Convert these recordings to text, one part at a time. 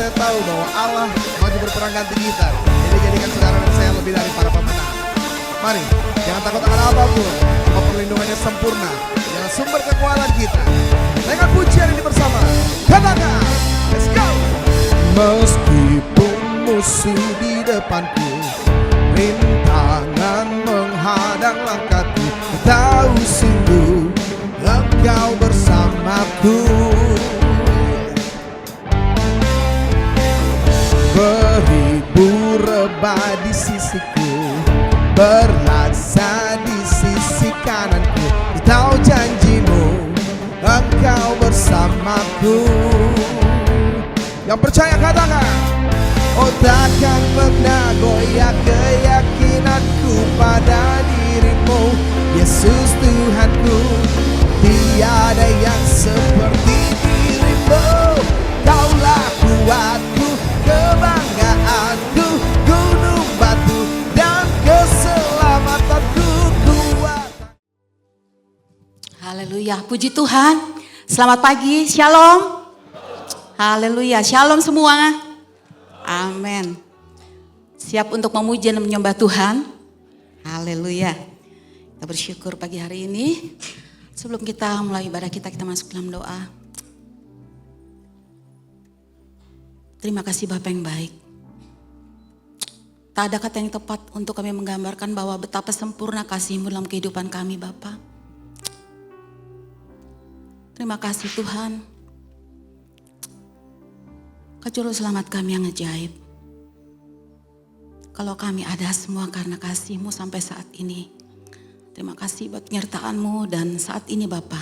saya tahu bahwa Allah maju berperang ganti kita. Jadi jadikan saudara dan saya lebih dari para pemenang. Mari, jangan takut akan apapun, sebab perlindungannya sempurna. Jangan sumber kekuatan kita. Dengan pujian ini bersama, katakan, let's go. Meskipun musuh di depanku, rintangan menghadang langkahku, tahu sungguh Engkau bersamaku. Beribu rebah di sisiku, berlaksa di sisi kananku. Tahu janjimu, Engkau bersamaku. Yang percaya katakan, oh takkan pernah goyah keyakinanku pada dirimu, Yesus Tuhanku. Tiada yang seperti dirimu. Kaulah kuatku, kebanggaanku, gunung batu dan keselamatanku. Haleluya, puji Tuhan. Selamat pagi, shalom. Haleluya, shalom semua. Amin. Siap untuk memuji dan menyembah Tuhan. Haleluya. Kita bersyukur pagi hari ini. Sebelum kita mulai ibadah kita masuk dalam doa. Terima kasih Bapa yang baik. Tak ada kata yang tepat untuk kami menggambarkan bahwa betapa sempurna kasih-Mu dalam kehidupan kami Bapa. Terima kasih Tuhan. Kau juru selamat kami yang ajaib. Kalau kami ada semua karena kasih-Mu sampai saat ini. Terima kasih buat penyertaan-Mu dan saat ini Bapa.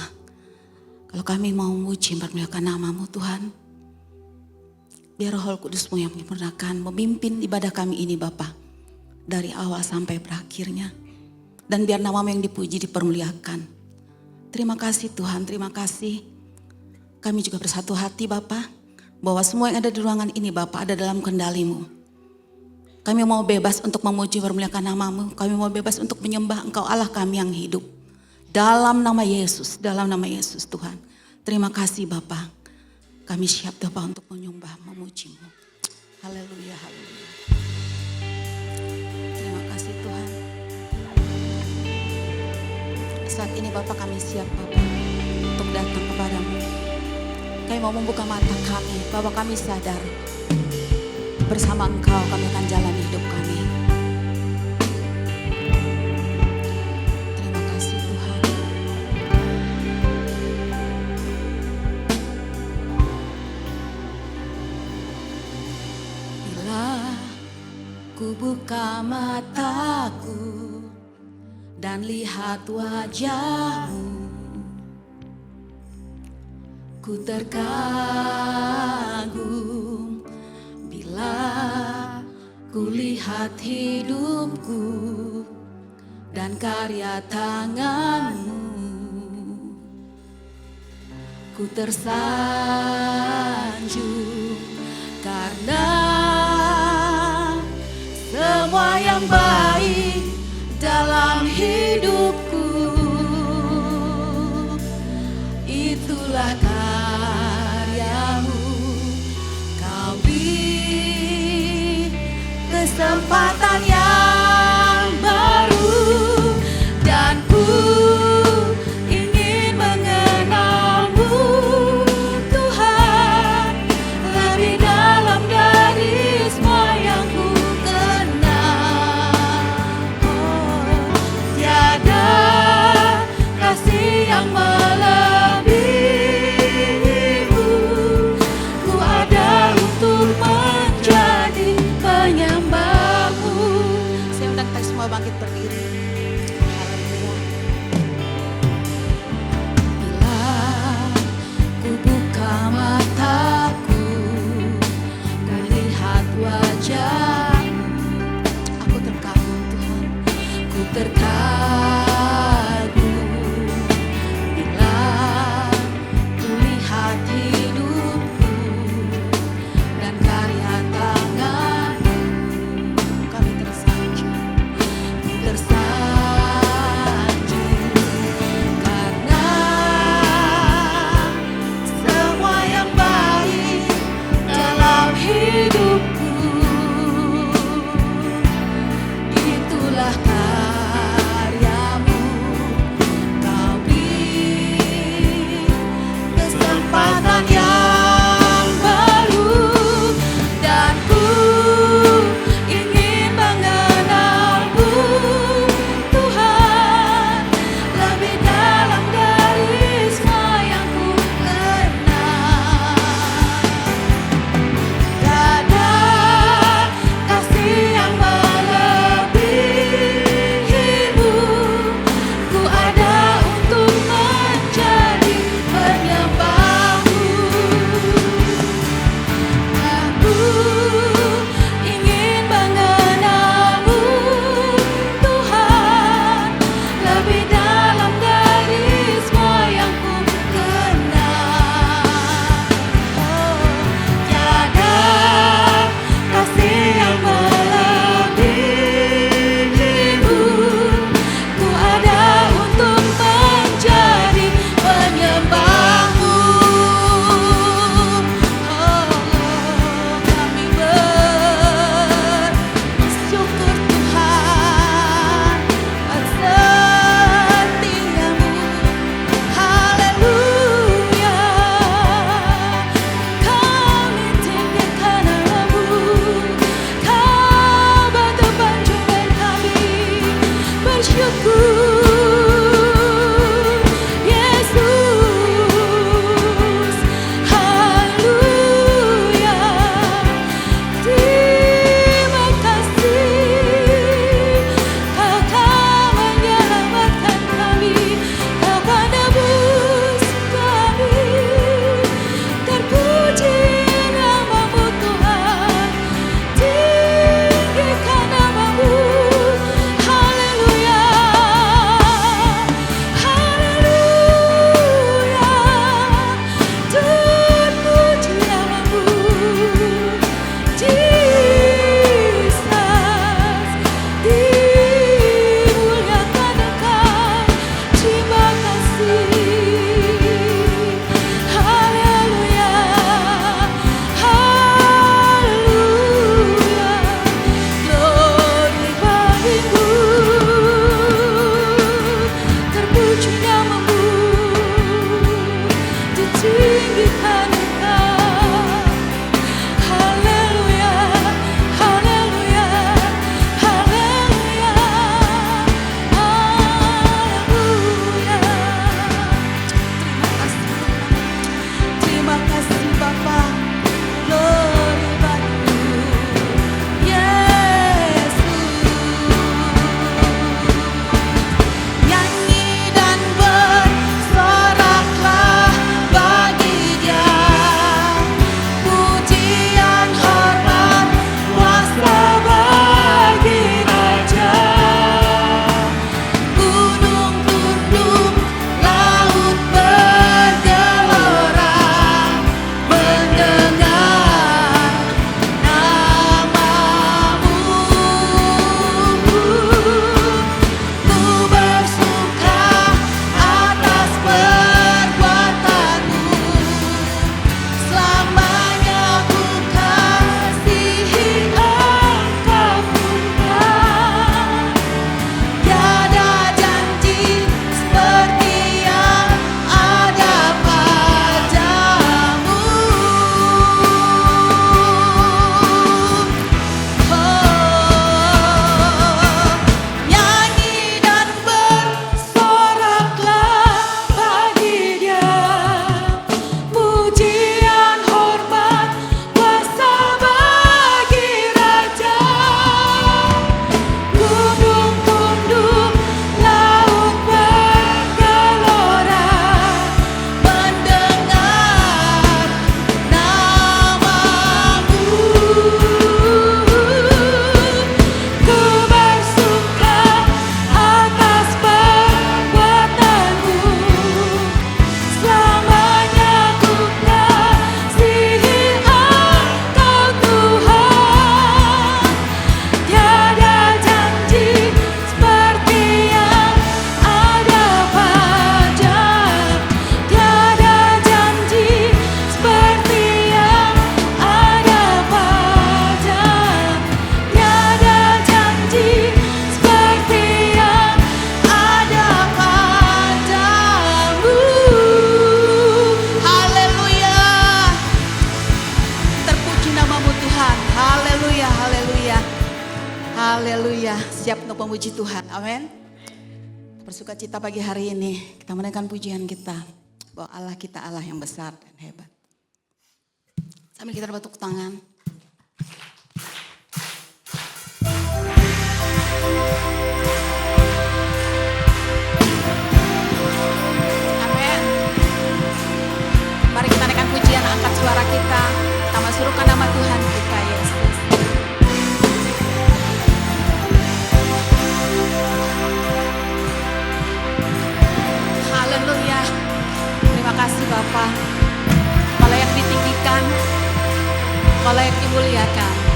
Kalau kami mau memuji mempermuliakan nama-Mu Tuhan. Biar Roh Kudus-Mu yang menyempurnakan, memimpin ibadah kami ini Bapa. Dari awal sampai berakhirnya. Dan biar nama-Mu yang dipuji dipermuliakan. Terima kasih Tuhan, terima kasih. Kami juga bersatu hati Bapa. Bahwa semua yang ada di ruangan ini Bapa ada dalam kendali-Mu. Kami mau bebas untuk memuji mempermuliakan nama-Mu. Kami mau bebas untuk menyembah Engkau Allah kami yang hidup. Dalam nama Yesus Tuhan. Terima kasih Bapa. Kami siap Bapa untuk menyembah, memuji-Mu. Haleluya, haleluya. Terima kasih Tuhan. Saat ini Bapa kami siap Bapa untuk datang kepadamu. Kami mau membuka mata kami, bahwa kami sadar bersama Engkau kami akan jalani hidup kami. Terima kasih Tuhan. Bila ku buka mataku dan lihat wajah-Mu, ku terkagum bila ku lihat hidupku dan karya tangan-Mu. Ku tersanjung karena semua yang baik dalam hidupku itulah karya-Mu. Kau beri kesempatan yang baru dan ku ingin mengenal-Mu Tuhan lebih dalam dari semua yang ku kenal. Oh, tiada kasih yang melebihi-Mu. Ku ada untuk menjadi penyembah-Mu. Saya undang kita semua bangkit berdiri. Haleluya. Bila ku buka mataku, ku lihat wajah-Mu, aku terkagum Tuhan, ku terkagum bila ku lihat hidupku dan karya tangan-Mu. Kami tersanjung karena semua yang baik Haleluya, siap untuk memuji Tuhan. Amin. Bersuka cita pagi hari ini, kita menaikkan pujian kita bahwa Allah kita Allah yang besar dan hebat. Sambil kita bertepuk tangan. Amin. Mari kita naikkan pujian, angkat suara kita. Kita masukkan nama Tuhan kita, Yesus. Haleluya. Terima kasih Bapa. Kau layak ditinggikan, Kau layak dimuliakan.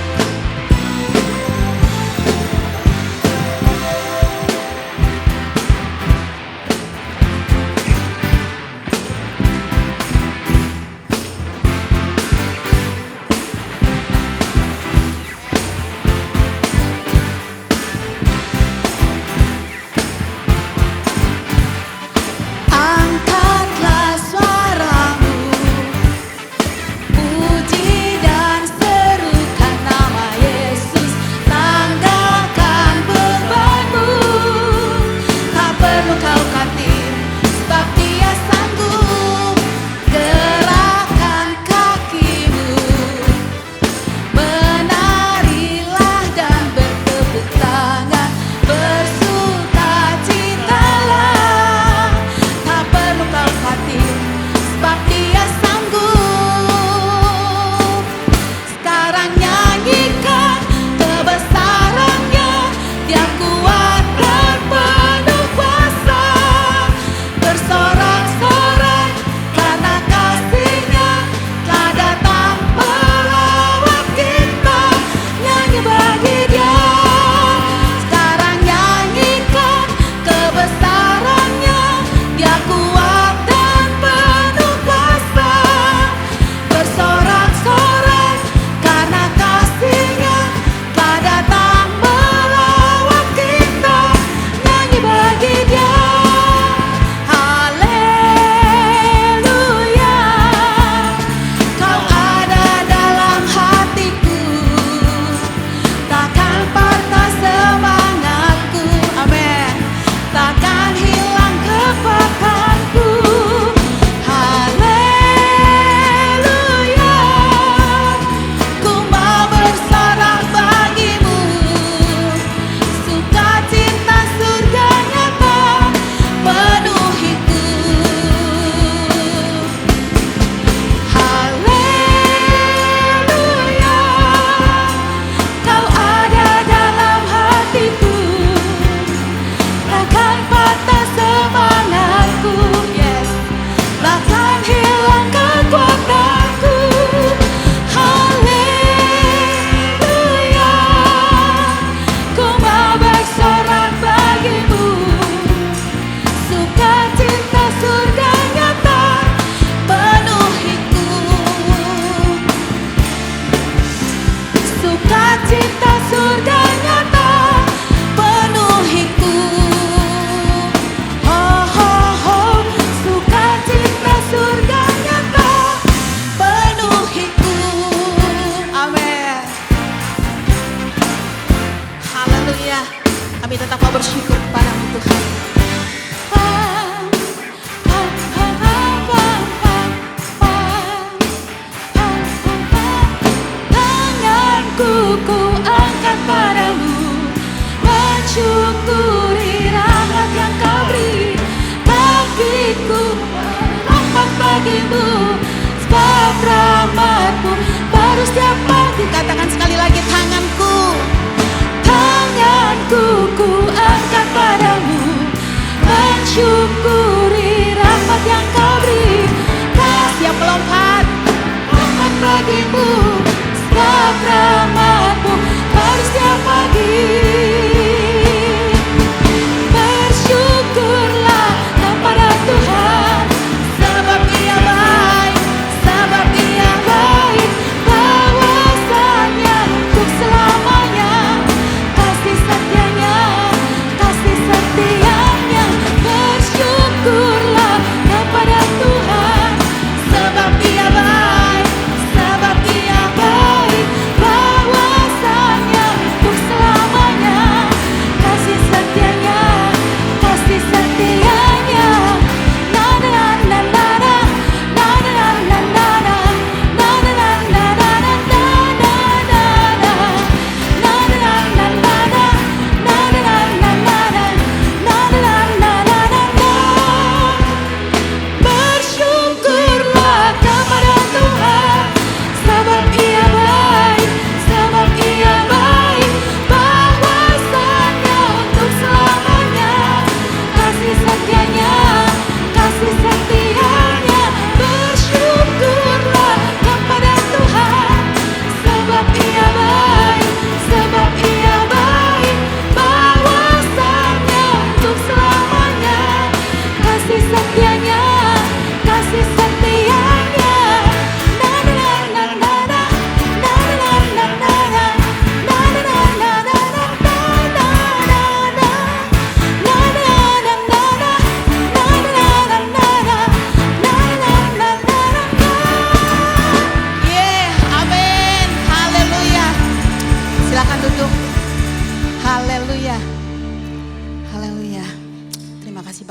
Angkatlah suaramu, puji dan serukan nama Yesus. Tanggalkan bebanmu, tak perlu kau khawatir, sebab Dia sanggup. Gerakkan kakimu, menarilah dan bertepuk tangan, bersukacitalah. Tak perlu kau khawatir, sebab Dia sanggup. Sekarang nyanyikan kebesaran-Nya, Dia kuat dan penuh kuasa. Bersorak-sorai karena kasih-Nya telah datang merawat kita. Nyanyi bagi Dia. Sekarang nyanyikan kebesaran-Nya, Dia kuat dan penuh kuasa. Bersorak-sorai karena kasih-Nya telah datang merawat kita. Nyanyi bagi Dia. Haleluya. Kau ada dalam hatiku, takkan patah semangatku. Amin. Takkan hilang kekuatanku. Haleluya. Ku mau bersorak bagimu, sukacita surga nyata penuhiku. Haleluya. Kau ada dalam hatiku, takkan patah semangatku. Yes. Takkan hilang kekuatanku. Haleluya. Ku mau bersorak bagimu, sukacita surga nyata penuhiku. Sukacita surga nyata penuhiku. Ho ho ho, sukacita surga nyata penuhiku. Amin. Haleluya. Kami tetap mau bersyukur kepadamu Tuhan. Tanganku ku angkat padamu, mensyukuri rahmat yang Kau beri. Kakiku merapat bagimu, sebab rahmat-Mu baru setiap pagi. Katakan sekali lagi, tanganku ku angkat padamu, mensyukuri rahmat yang Kau beri. Kasih yang melompat, rahmat bagimu, sebab rahmat-Mu baru setiap pagi. Bersyukurlah kepada Tuhan, sebab Dia baik, sebab Dia baik. Bahwasanya untuk selamanya, kasih setianya. Bersyukurlah kepada Tuhan, sebab Dia baik, sebab Dia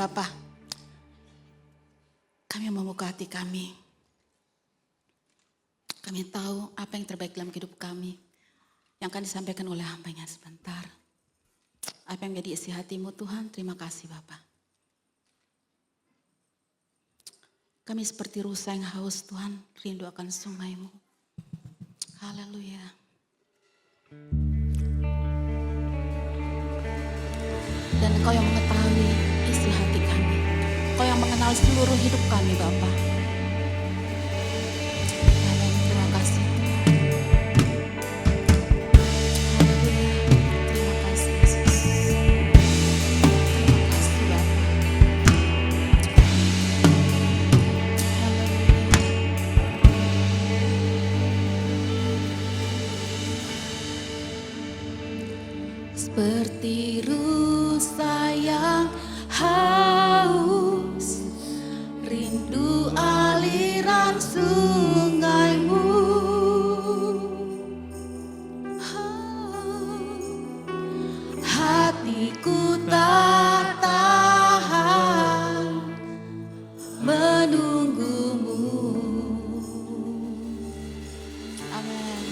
Bapa, kami membuka hati kami. Kami tahu apa yang terbaik dalam hidup kami, yang akan disampaikan oleh hamba-Nya sebentar. Apa yang menjadi isi hati-Mu Tuhan, terima kasih Bapa. Kami seperti rusa yang haus Tuhan, rindu akan sungai-Mu. Haleluya. Dan Engkau yang mengetahui isi hati kami. Engkau yang mengenal seluruh hidup kami Bapa. Amin, terima kasih. Haleluya, terima kasih Yesus. Terima kasih Bapa. Seperti rusa yang haus, rindu aliran sungai-Mu. Hatiku tak tahan menunggu-Mu. Amin.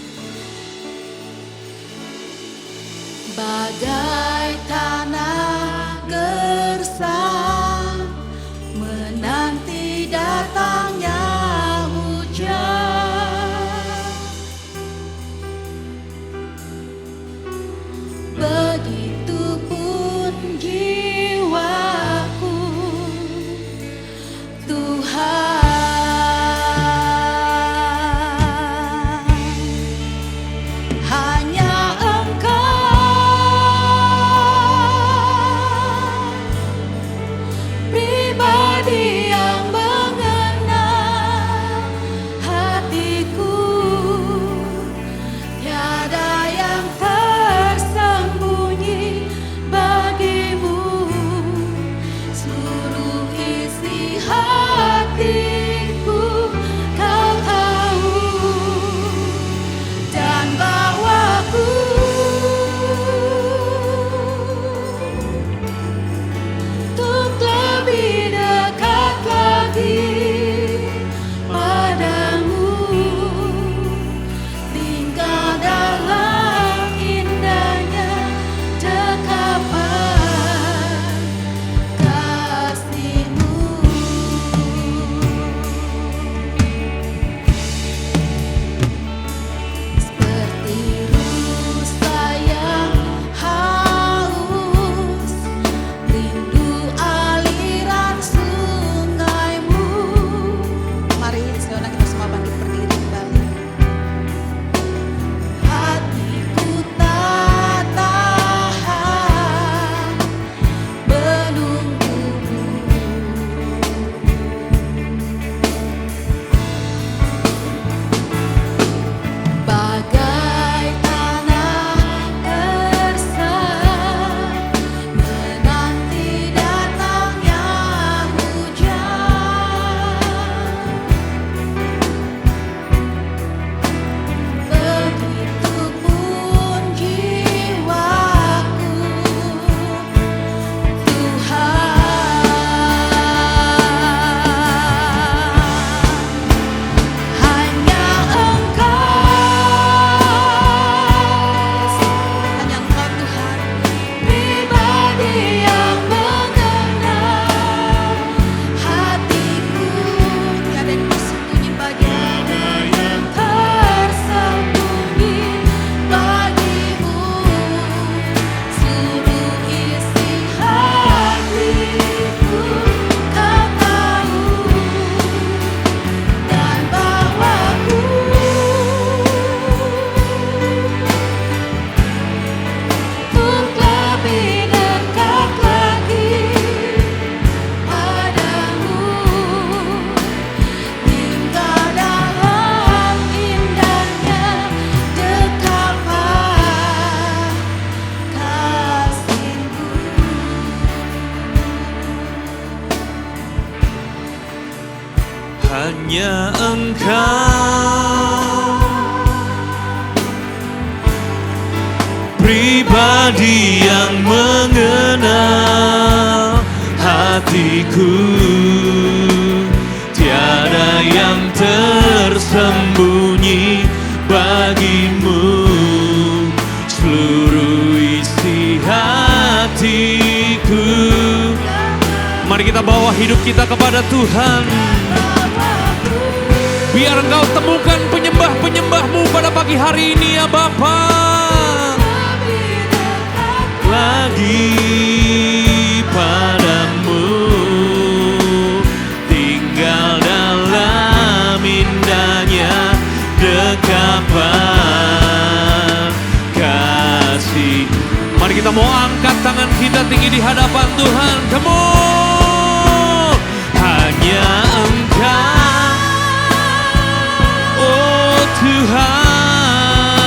Bagai tanah gersang menanti datangnya hujan, begitupun jiwaku Tuhan. Hanya pribadi yang mengenal hatiku, tiada yang tersembunyi bagimu. Seluruh isi hatiku Kau tahu, dan bawaku untuk lebih dekat lagi padamu, tinggal dalam indahnya dekapan kasih-Mu. Seperti rusa yang haus, rindu aliran sungai-Mu. Mari sekarang kita semua bangkit berdiri kembali. Hatiku tak tahan menunggu-Mu. Bagai tanah gersang menanti datangnya hujan, begitupun jiwaku Tuhan. Hanya Engkau Tuhan, pribadi yang mengenal hatiku, tiada yang tersembunyi bagimu, tersembunyi bagimu. Seluruh isi hatiku Kau tahu, dan bawaku untuk lebih dekat lagi padamu, tinggal dalam indahnya dekapan kasih-Mu. Hanya Engkau, pribadi yang mengenal hati hatiku, tiada yang tersembunyi bagimu, seluruh isi hatiku. Mari kita bawa hidup kita kepada Tuhan. Biar Engkau temukan penyembah-penyembah-Mu pada pagi hari ini ya Bapa. Lagi padamu, tinggal dalam indahnya dekapan kasih. Mari kita mau angkat tangan kita tinggi di hadapan Tuhan. Come on. Hanya Engkau, oh Tuhan,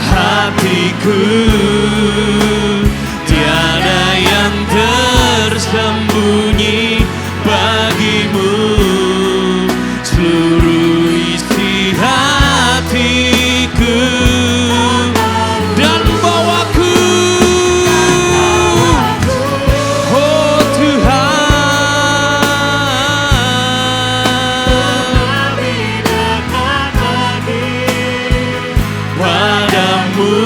hatiku, tiada yang tersembunyi bagimu, seluruh isi hatiku, dan bawaku, oh Tuhan, padamu,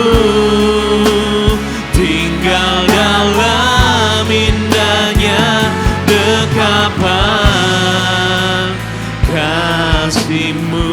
tinggal dalam indahnya dekapan kasih-Mu.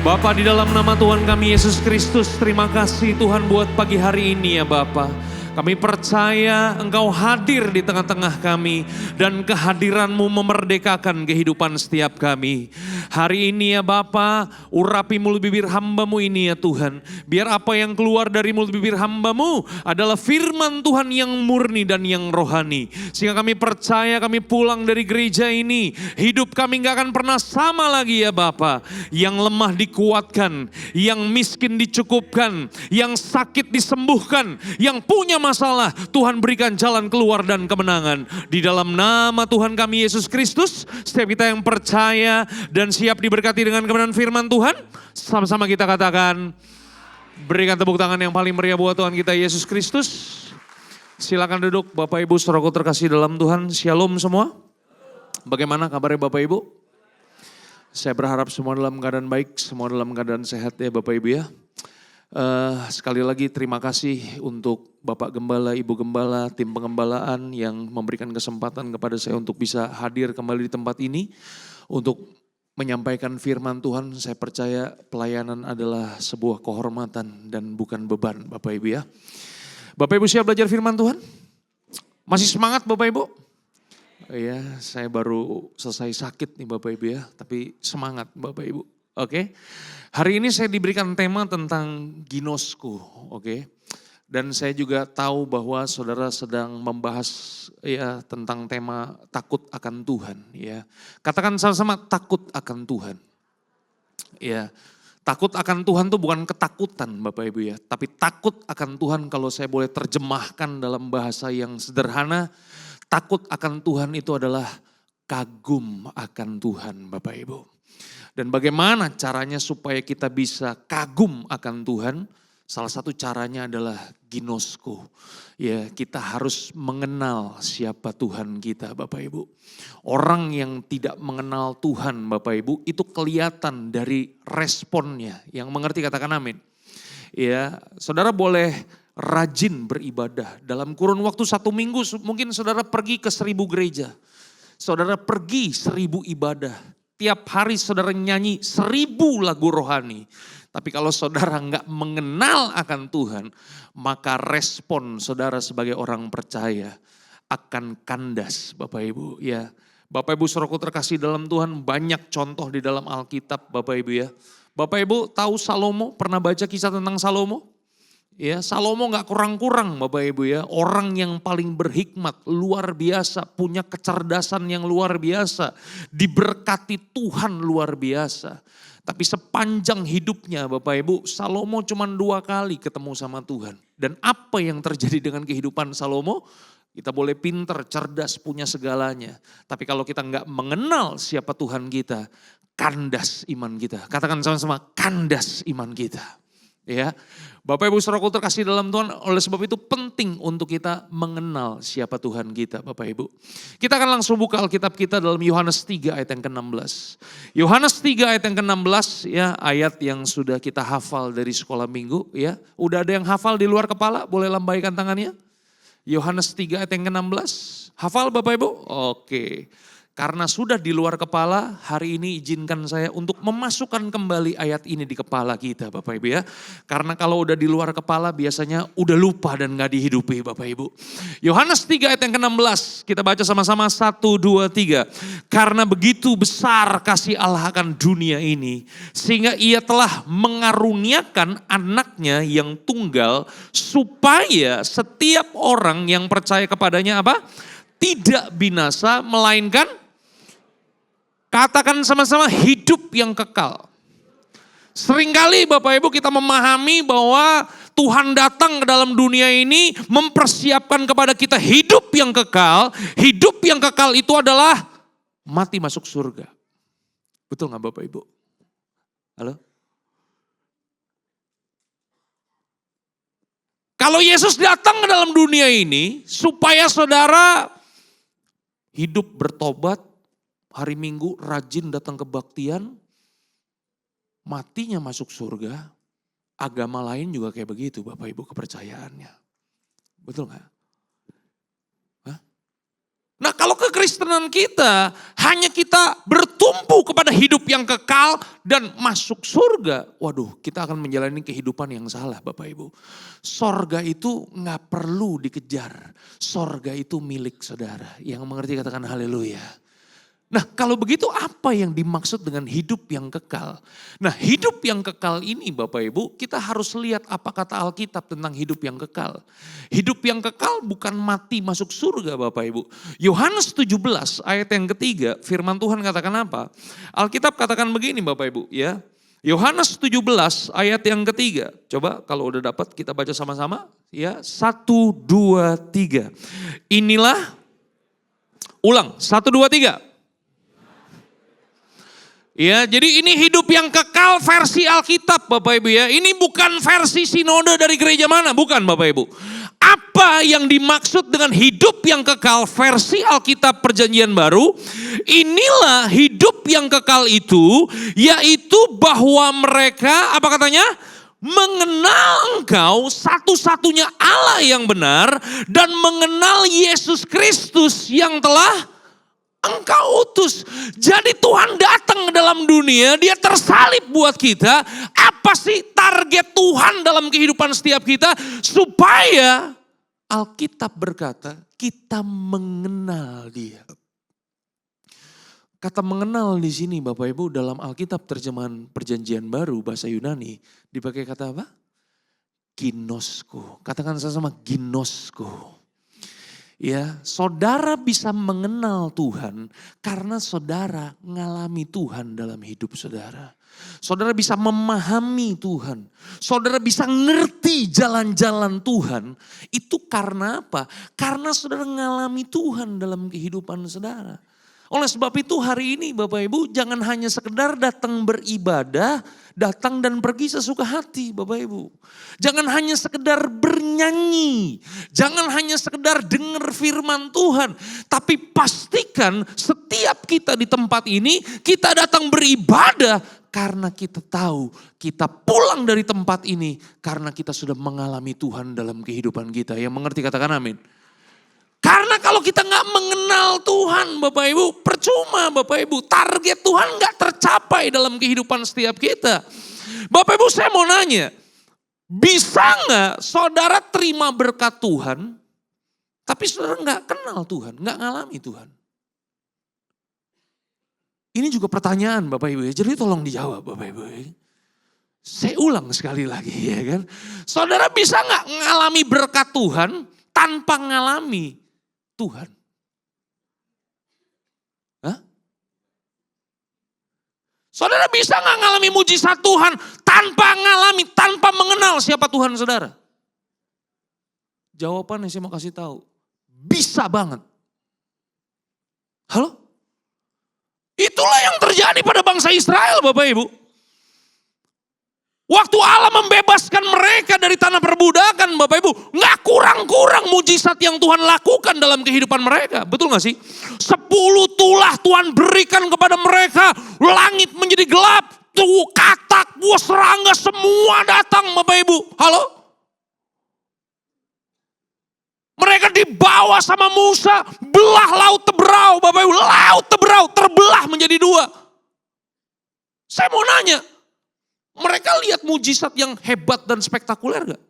Bapa, di dalam nama Tuhan kami Yesus Kristus, terima kasih Tuhan buat pagi hari ini ya Bapa. Kami percaya Engkau hadir di tengah-tengah kami dan kehadiran-Mu memerdekakan kehidupan setiap kami. Hari ini ya Bapa, urapi mulut bibir hamba-Mu ini ya Tuhan. Biar apa yang keluar dari mulut bibir hamba-Mu adalah firman Tuhan yang murni dan yang rohani. Sehingga kami percaya kami pulang dari gereja ini, hidup kami gak akan pernah sama lagi ya Bapa. Yang lemah dikuatkan, yang miskin dicukupkan, yang sakit disembuhkan, yang punya masalah Tuhan berikan jalan keluar dan kemenangan. Di dalam nama Tuhan kami Yesus Kristus, setiap kita yang percaya dan siap diberkati dengan kebenaran firman Tuhan, sama-sama kita katakan, berikan tepuk tangan yang paling meriah buat Tuhan kita Yesus Kristus. Silakan duduk Bapak Ibu saudaraku terkasih dalam Tuhan. Shalom semua. Bagaimana kabarnya Bapak Ibu? Saya berharap semua dalam keadaan baik, semua dalam keadaan sehat ya Bapak Ibu ya. Sekali lagi terima kasih untuk Bapak Gembala, Ibu Gembala, tim pengembalaan yang memberikan kesempatan kepada saya untuk bisa hadir kembali di tempat ini untuk menyampaikan firman Tuhan. Saya percaya pelayanan adalah sebuah kehormatan dan bukan beban Bapak Ibu ya. Bapak Ibu siap belajar firman Tuhan? Masih semangat Bapak Ibu? Ya, saya baru selesai sakit nih Bapak Ibu ya, tapi semangat Bapak Ibu. Oke. Hari ini saya diberikan tema tentang ginosku, oke. Dan saya juga tahu bahwa saudara sedang membahas ya tentang tema takut akan Tuhan ya. Katakan sama-sama takut akan Tuhan. Ya. Takut akan Tuhan itu bukan ketakutan Bapak Ibu ya, tapi takut akan Tuhan kalau saya boleh terjemahkan dalam bahasa yang sederhana, takut akan Tuhan itu adalah kagum akan Tuhan Bapak Ibu. Dan bagaimana caranya supaya kita bisa kagum akan Tuhan? Salah satu caranya adalah ginosku. Ya, kita harus mengenal siapa Tuhan kita Bapak Ibu. Orang yang tidak mengenal Tuhan Bapak Ibu itu kelihatan dari responnya. Yang mengerti katakan amin. Ya, saudara boleh rajin beribadah. Dalam kurun waktu 1 minggu mungkin saudara pergi ke 1000 gereja. Saudara pergi 1000 ibadah. Tiap hari saudara nyanyi 1000 lagu rohani. Tapi kalau saudara nggak mengenal akan Tuhan, maka respon saudara sebagai orang percaya akan kandas Bapak Ibu. Ya, Bapak Ibu saudaraku terkasih dalam Tuhan, banyak contoh di dalam Alkitab Bapak Ibu ya. Bapak Ibu tahu Salomo, pernah baca kisah tentang Salomo? Ya, Salomo gak kurang-kurang Bapak Ibu ya. Orang yang paling berhikmat, luar biasa, punya kecerdasan yang luar biasa. Diberkati Tuhan luar biasa. Tapi sepanjang hidupnya Bapak Ibu, Salomo cuma 2 kali ketemu sama Tuhan. Dan apa yang terjadi dengan kehidupan Salomo? Kita boleh pinter, cerdas, punya segalanya. Tapi kalau kita gak mengenal siapa Tuhan kita, kandas iman kita. Katakan sama-sama, kandas iman kita. Ya, Bapak Ibu Saudara terkasih dalam Tuhan, oleh sebab itu penting untuk kita mengenal siapa Tuhan kita Bapak Ibu. Kita akan langsung buka Alkitab kita dalam Yohanes 3 ayat yang ke-16. Yohanes 3 ayat yang ke-16 ya, ayat yang sudah kita hafal dari sekolah minggu ya. Udah ada yang hafal di luar kepala, boleh lambaikan tangannya. Yohanes 3 ayat yang ke-16. Hafal Bapak Ibu? Oke. Karena sudah di luar kepala, hari ini izinkan saya untuk memasukkan kembali ayat ini di kepala kita Bapak Ibu ya. Karena kalau udah di luar kepala biasanya udah lupa dan gak dihidupi Bapak Ibu. Yohanes 3 ayat yang ke-16, kita baca sama-sama 1, 2, 3. Karena begitu besar kasih Allah akan dunia ini, sehingga ia telah mengaruniakan anaknya yang tunggal, supaya setiap orang yang percaya kepadanya apa? Tidak binasa, melainkan katakan sama-sama hidup yang kekal. Seringkali Bapak Ibu kita memahami bahwa Tuhan datang ke dalam dunia ini mempersiapkan kepada kita hidup yang kekal. Hidup yang kekal itu adalah mati masuk surga. Betul gak Bapak Ibu? Halo? Kalau Yesus datang ke dalam dunia ini supaya saudara hidup bertobat, hari Minggu rajin datang kebaktian, matinya masuk surga, agama lain juga kayak begitu Bapak Ibu kepercayaannya. Betul gak? Hah? Nah kalau kekristenan kita hanya kita bertumpu kepada hidup yang kekal dan masuk surga, waduh kita akan menjalani kehidupan yang salah Bapak Ibu. Sorga itu gak perlu dikejar, sorga itu milik saudara. Yang mengerti katakan haleluya. Nah kalau begitu apa yang dimaksud dengan hidup yang kekal? Nah hidup yang kekal ini Bapak Ibu kita harus lihat apa kata Alkitab tentang hidup yang kekal. Hidup yang kekal bukan mati masuk surga Bapak Ibu. Yohanes 17 ayat yang ketiga firman Tuhan katakan apa? Alkitab katakan begini Bapak Ibu ya. Yohanes 17 ayat yang ketiga. Coba kalau udah dapat kita baca sama-sama ya. 1, 2, 3. Inilah ulang 1, 2, 3. Ya, jadi ini hidup yang kekal versi Alkitab Bapak Ibu ya. Ini bukan versi sinode dari gereja mana, bukan Bapak Ibu. Apa yang dimaksud dengan hidup yang kekal versi Alkitab Perjanjian Baru? Inilah hidup yang kekal itu, yaitu bahwa mereka, apa katanya? Mengenal Engkau satu-satunya Allah yang benar dan mengenal Yesus Kristus yang telah Engkau utus. Jadi Tuhan datang ke dalam dunia, dia tersalib buat kita. Apa sih target Tuhan dalam kehidupan setiap kita? Supaya Alkitab berkata kita mengenal dia. Kata mengenal di sini Bapak Ibu dalam Alkitab terjemahan Perjanjian Baru bahasa Yunani dipakai kata apa? Ginosko. Katakan sama-sama ginosko. Ya, saudara bisa mengenal Tuhan karena saudara ngalami Tuhan dalam hidup saudara. Saudara bisa memahami Tuhan. Saudara bisa ngerti jalan-jalan Tuhan. Itu karena apa? Karena saudara ngalami Tuhan dalam kehidupan saudara. Oleh sebab itu hari ini Bapak Ibu jangan hanya sekedar datang beribadah, datang dan pergi sesuka hati Bapak Ibu. Jangan hanya sekedar bernyanyi, jangan hanya sekedar dengar firman Tuhan. Tapi pastikan setiap kita di tempat ini kita datang beribadah karena kita tahu kita pulang dari tempat ini karena kita sudah mengalami Tuhan dalam kehidupan kita. Yang mengerti katakan amin. Karena kalau kita gak mengenal Tuhan Bapak Ibu, percuma Bapak Ibu. Target Tuhan gak tercapai dalam kehidupan setiap kita. Bapak Ibu saya mau nanya, bisa gak saudara terima berkat Tuhan, tapi saudara gak kenal Tuhan, gak ngalami Tuhan? Ini juga pertanyaan Bapak Ibu ya, jadi tolong dijawab Bapak Ibu ya. Saya ulang sekali lagi ya kan. Saudara bisa gak ngalami berkat Tuhan tanpa ngalami Tuhan? Hah? Saudara bisa gak ngalami mujizat Tuhan tanpa mengenal siapa Tuhan saudara? Jawabannya saya mau kasih tahu, bisa banget. Halo? Itulah yang terjadi pada bangsa Israel Bapak Ibu. Waktu Allah membebaskan mereka dari tanah perbudakan, Bapak Ibu, nggak kurang-kurang mujizat yang Tuhan lakukan dalam kehidupan mereka. Betul nggak sih? 10 tulah Tuhan berikan kepada mereka. Langit menjadi gelap. Tuh katak, buah serangga semua datang, Bapak Ibu. Halo? Mereka dibawa sama Musa, belah laut Teberau, Bapak Ibu. Laut Teberau terbelah menjadi 2. Saya mau nanya, mereka lihat mujizat yang hebat dan spektakuler gak?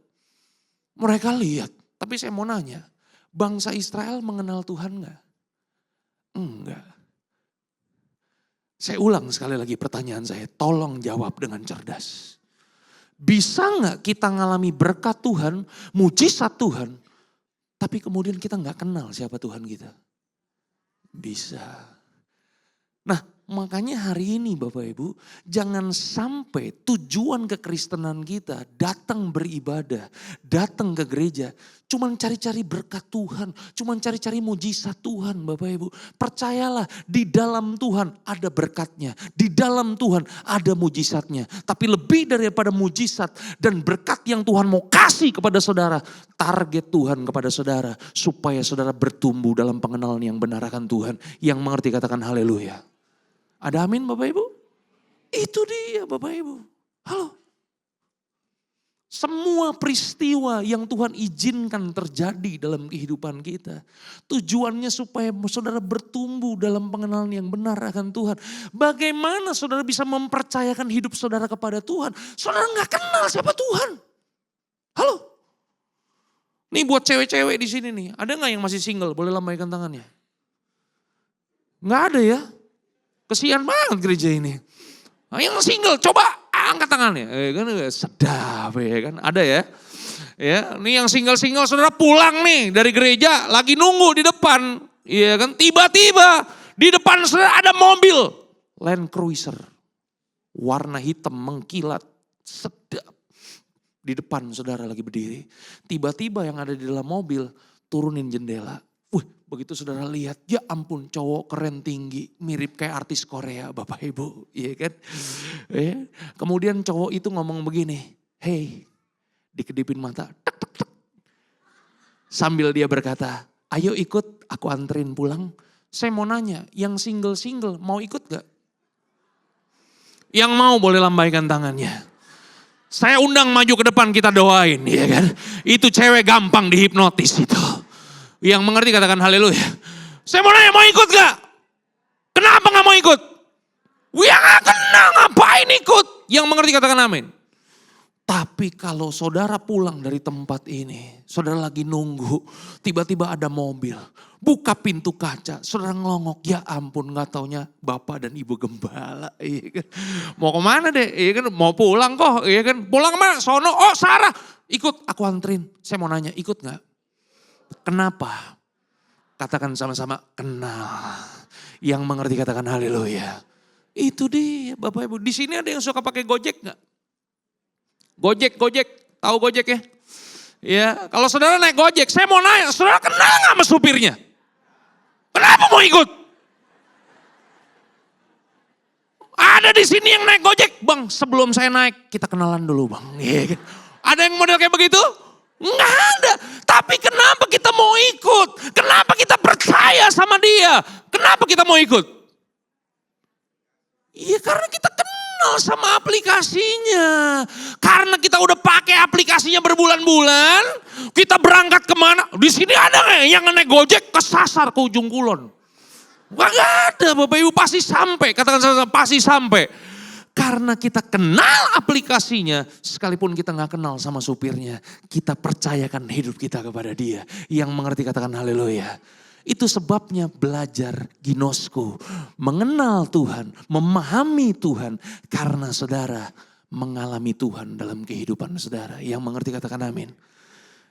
Mereka lihat, tapi saya mau nanya, bangsa Israel mengenal Tuhan gak? Enggak. Saya ulang sekali lagi pertanyaan saya, tolong jawab dengan cerdas. Bisa gak kita ngalami berkat Tuhan, mujizat Tuhan, tapi kemudian kita gak kenal siapa Tuhan kita? Bisa. Nah, makanya hari ini Bapak Ibu, jangan sampai tujuan kekristenan kita datang beribadah, datang ke gereja, cuman cari-cari berkat Tuhan, cuman cari-cari mujizat Tuhan Bapak Ibu. Percayalah, di dalam Tuhan ada berkatnya, di dalam Tuhan ada mujizatnya. Tapi lebih daripada mujizat dan berkat yang Tuhan mau kasih kepada saudara, target Tuhan kepada saudara supaya saudara bertumbuh dalam pengenalan yang benar akan Tuhan. Yang mengerti katakan haleluya. Ada amin Bapak Ibu? Itu dia Bapak Ibu. Halo. Semua peristiwa yang Tuhan izinkan terjadi dalam kehidupan kita. Tujuannya supaya saudara bertumbuh dalam pengenalan yang benar akan Tuhan. Bagaimana saudara bisa mempercayakan hidup saudara kepada Tuhan? Saudara gak kenal siapa Tuhan. Halo. Nih buat cewek-cewek di sini nih. Ada gak yang masih single? Boleh lambaikan tangannya. Gak ada ya? Kesian banget gereja ini. Nah, yang single coba angkat tangannya. Kan sedap ya kan. Ada ya. Ya, ini yang single-single saudara pulang nih dari gereja lagi nunggu di depan. Iya kan, tiba-tiba di depan saudara ada mobil Land Cruiser. Warna hitam mengkilat, sedap. Di depan saudara lagi berdiri. Tiba-tiba yang ada di dalam mobil turunin jendela. Begitu saudara lihat, ya ampun cowok keren tinggi, mirip kayak artis Korea Bapak Ibu, iya kan. Kemudian cowok itu ngomong begini, hey, dikedipin mata, tek, tek, tek. Sambil dia berkata, ayo ikut aku anterin pulang. Saya mau nanya, yang single-single mau ikut gak? Yang mau boleh lambaikan tangannya. Saya undang maju ke depan kita doain, iya kan. Itu cewek gampang dihipnotis itu. Yang mengerti katakan haleluya. Saya mau nanya mau ikut gak? Kenapa gak mau ikut? Ya gak kenal ngapain ikut? Yang mengerti katakan amin. Tapi kalau saudara pulang dari tempat ini, saudara lagi nunggu, tiba-tiba ada mobil, buka pintu kaca, saudara ngelongok, ya ampun gak taunya bapak dan ibu gembala. Iya kan? Mau kemana deh? Iya kan? Mau pulang kok, iya kan? Pulang kemana? Sono, oh Sarah, ikut aku anterin. Saya mau nanya, ikut gak? Kenapa? Katakan sama-sama kenal. Yang mengerti katakan haleluya. Itu dia Bapak Ibu. Di sini ada yang suka pakai Gojek gak? Gojek. Tahu Gojek ya? Ya, kalau saudara naik Gojek, saya mau nanya, saudara kenal gak sama supirnya? Kenapa mau ikut? Ada di sini yang naik Gojek. Bang, sebelum saya naik, kita kenalan dulu bang. Ada yang model kayak begitu? Enggak ada. Tapi kenapa kita mau ikut? Kenapa kita percaya sama dia? Kenapa kita mau ikut? Iya karena kita kenal sama aplikasinya. Karena kita udah pakai aplikasinya berbulan-bulan. Kita berangkat kemana? Di sini ada nggak yang naik Gojek kesasar ke ujung kulon? Gak ada Bapak Ibu, pasti sampai. Katakan sama-sama pasti sampai. Karena kita kenal aplikasinya, sekalipun kita gak kenal sama supirnya, kita percayakan hidup kita kepada dia. Yang mengerti katakan haleluya. Itu sebabnya belajar ginosku, mengenal Tuhan, memahami Tuhan. Karena saudara mengalami Tuhan dalam kehidupan saudara. Yang mengerti katakan amin.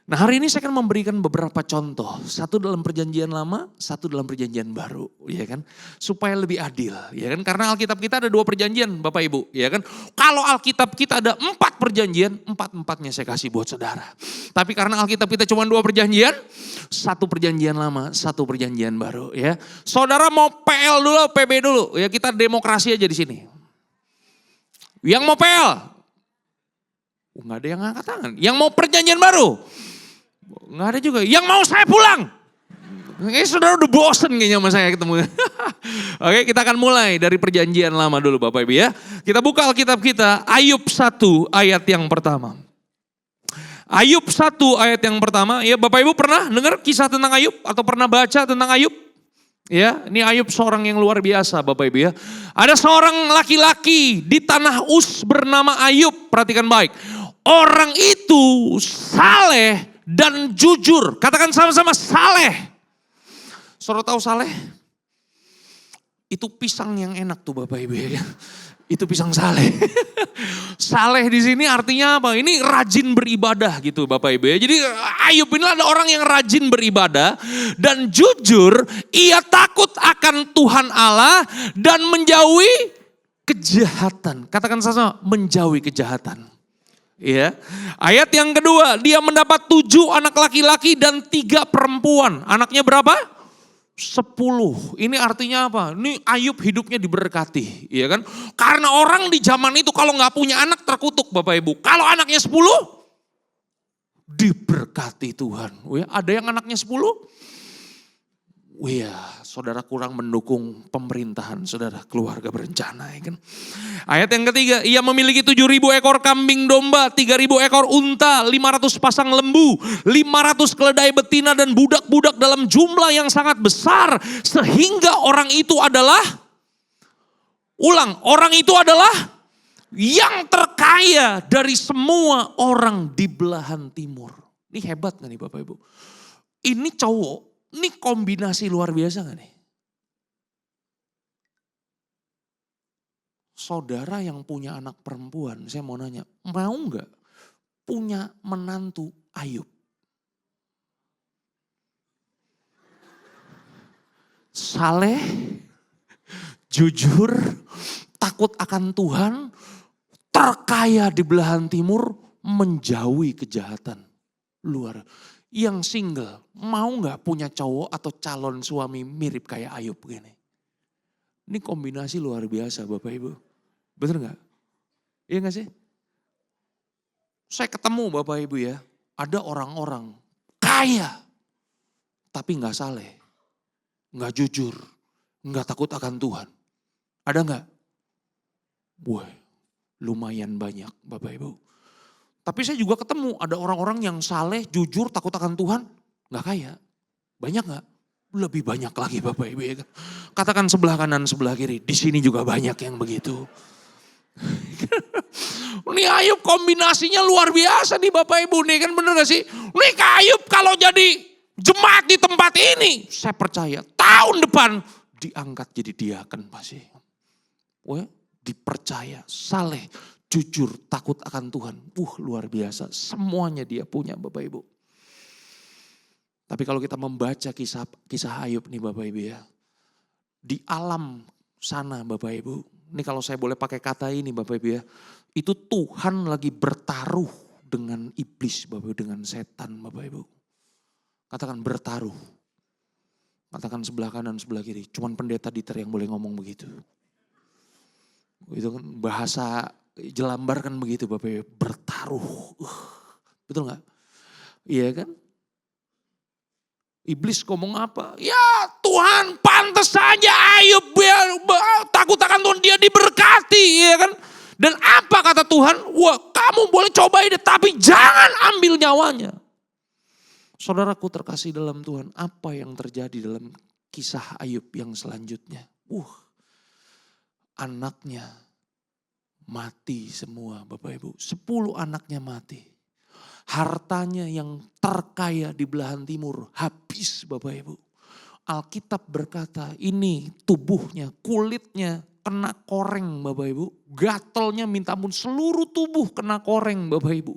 Nah hari ini saya akan memberikan beberapa contoh. Satu dalam perjanjian lama, satu dalam perjanjian baru. Ya kan? Supaya lebih adil. Ya kan? Karena Alkitab kita ada 2 perjanjian Bapak Ibu. Ya kan? Kalau Alkitab kita ada 4 perjanjian, 4-4-nya saya kasih buat saudara. Tapi karena Alkitab kita cuma 2 perjanjian, 1 perjanjian lama, 1 perjanjian baru. Ya, saudara mau PL dulu, PB dulu. Ya kita demokrasi aja di sini. Yang mau PL? Nggak ada yang angkat tangan. Yang mau perjanjian baru? Nggak ada juga. Yang mau saya pulang? Kayaknya saudara udah bosen kayaknya sama saya ketemu. Oke, kita akan mulai dari perjanjian lama dulu Bapak Ibu ya. Kita buka Alkitab kita, Ayub 1 ayat yang pertama. Ayub 1 ayat yang pertama, ya Bapak Ibu pernah dengar kisah tentang Ayub atau pernah baca tentang Ayub? Ya, ini Ayub seorang yang luar biasa Bapak Ibu ya. Ada seorang laki-laki di tanah Uz bernama Ayub, perhatikan baik. Orang itu saleh dan jujur, katakan sama-sama saleh. Saudara tahu saleh? Itu pisang yang enak tuh Bapak Ibu ya. Itu pisang saleh. Saleh di sini artinya apa? Ini rajin beribadah gitu Bapak Ibu ya. Jadi Ayub ini ada orang yang rajin beribadah dan jujur, ia takut akan Tuhan Allah dan menjauhi kejahatan. Katakan sama, menjauhi kejahatan. Ya. Ayat yang kedua, dia mendapat 7 anak laki-laki dan 3 perempuan. Anaknya berapa? 10. Ini artinya apa? Ini Ayub hidupnya diberkati, ya kan? Karena orang di zaman itu kalau nggak punya anak terkutuk Bapak Ibu. Kalau anaknya 10 diberkati Tuhan. Oh ya, ada yang anaknya 10? Oh ya, saudara kurang mendukung pemerintahan saudara, keluarga berencana ya kan. Ayat yang ketiga, ia memiliki 7.000 ekor kambing domba, 3.000 ekor unta, 500 pasang lembu, 500 keledai betina dan budak-budak dalam jumlah yang sangat besar. Sehingga orang itu adalah, orang itu adalah yang terkaya dari semua orang di belahan timur. Ini hebat gak nih Bapak Ibu? Ini cowok. Ini kombinasi luar biasa gak nih? Saudara yang punya anak perempuan, saya mau nanya, mau gak punya menantu Ayub? Saleh, jujur, takut akan Tuhan, terkaya di belahan timur, menjauhi kejahatan. Luar yang single, mau gak punya cowok atau calon suami mirip kayak Ayub begini? Ini kombinasi luar biasa Bapak Ibu. Bener gak? Iya gak sih? Saya ketemu Bapak Ibu ya, ada orang-orang kaya, tapi gak saleh, gak jujur, gak takut akan Tuhan. Ada gak? Wah, lumayan banyak Bapak Ibu. Tapi saya juga ketemu ada orang-orang yang saleh, jujur, takut akan Tuhan, gak kaya. Banyak gak? Lebih banyak lagi Bapak Ibu ya. Katakan sebelah kanan, sebelah kiri. Di sini juga banyak yang begitu. Ini Ayub kombinasinya luar biasa nih Bapak Ibu nih, kan bener gak sih? Nih Ayub kalau jadi jemaat di tempat ini, saya percaya tahun depan diangkat jadi diaken pasti. Wah, dipercaya, saleh, jujur, takut akan Tuhan. Luar biasa. Semuanya dia punya Bapak Ibu. Tapi kalau kita membaca kisah Ayub nih Bapak Ibu ya. Di alam sana Bapak Ibu. Ini kalau saya boleh pakai kata ini Bapak Ibu ya. Itu Tuhan lagi bertaruh dengan iblis Bapak Ibu. Dengan setan Bapak Ibu. Katakan bertaruh. Katakan sebelah kanan, sebelah kiri. Cuman pendeta Dieter yang boleh ngomong begitu. Itu kan bahasa jelambar kan begitu Bapak Ibu, bertaruh. Betul gak? Iya kan? Iblis ngomong apa? Ya Tuhan pantas saja Ayub takut akan Tuhan, dia diberkati ya kan? Dan apa kata Tuhan? Wah kamu boleh cobain deh tapi jangan ambil nyawanya. Saudaraku terkasih dalam Tuhan, apa yang terjadi dalam kisah Ayub yang selanjutnya? Anaknya mati semua Bapak Ibu. 10 anaknya mati. Hartanya yang terkaya di belahan timur habis Bapak Ibu. Alkitab berkata ini tubuhnya, kulitnya kena koreng Bapak Ibu. Gatelnya minta ampun, seluruh tubuh kena koreng Bapak Ibu.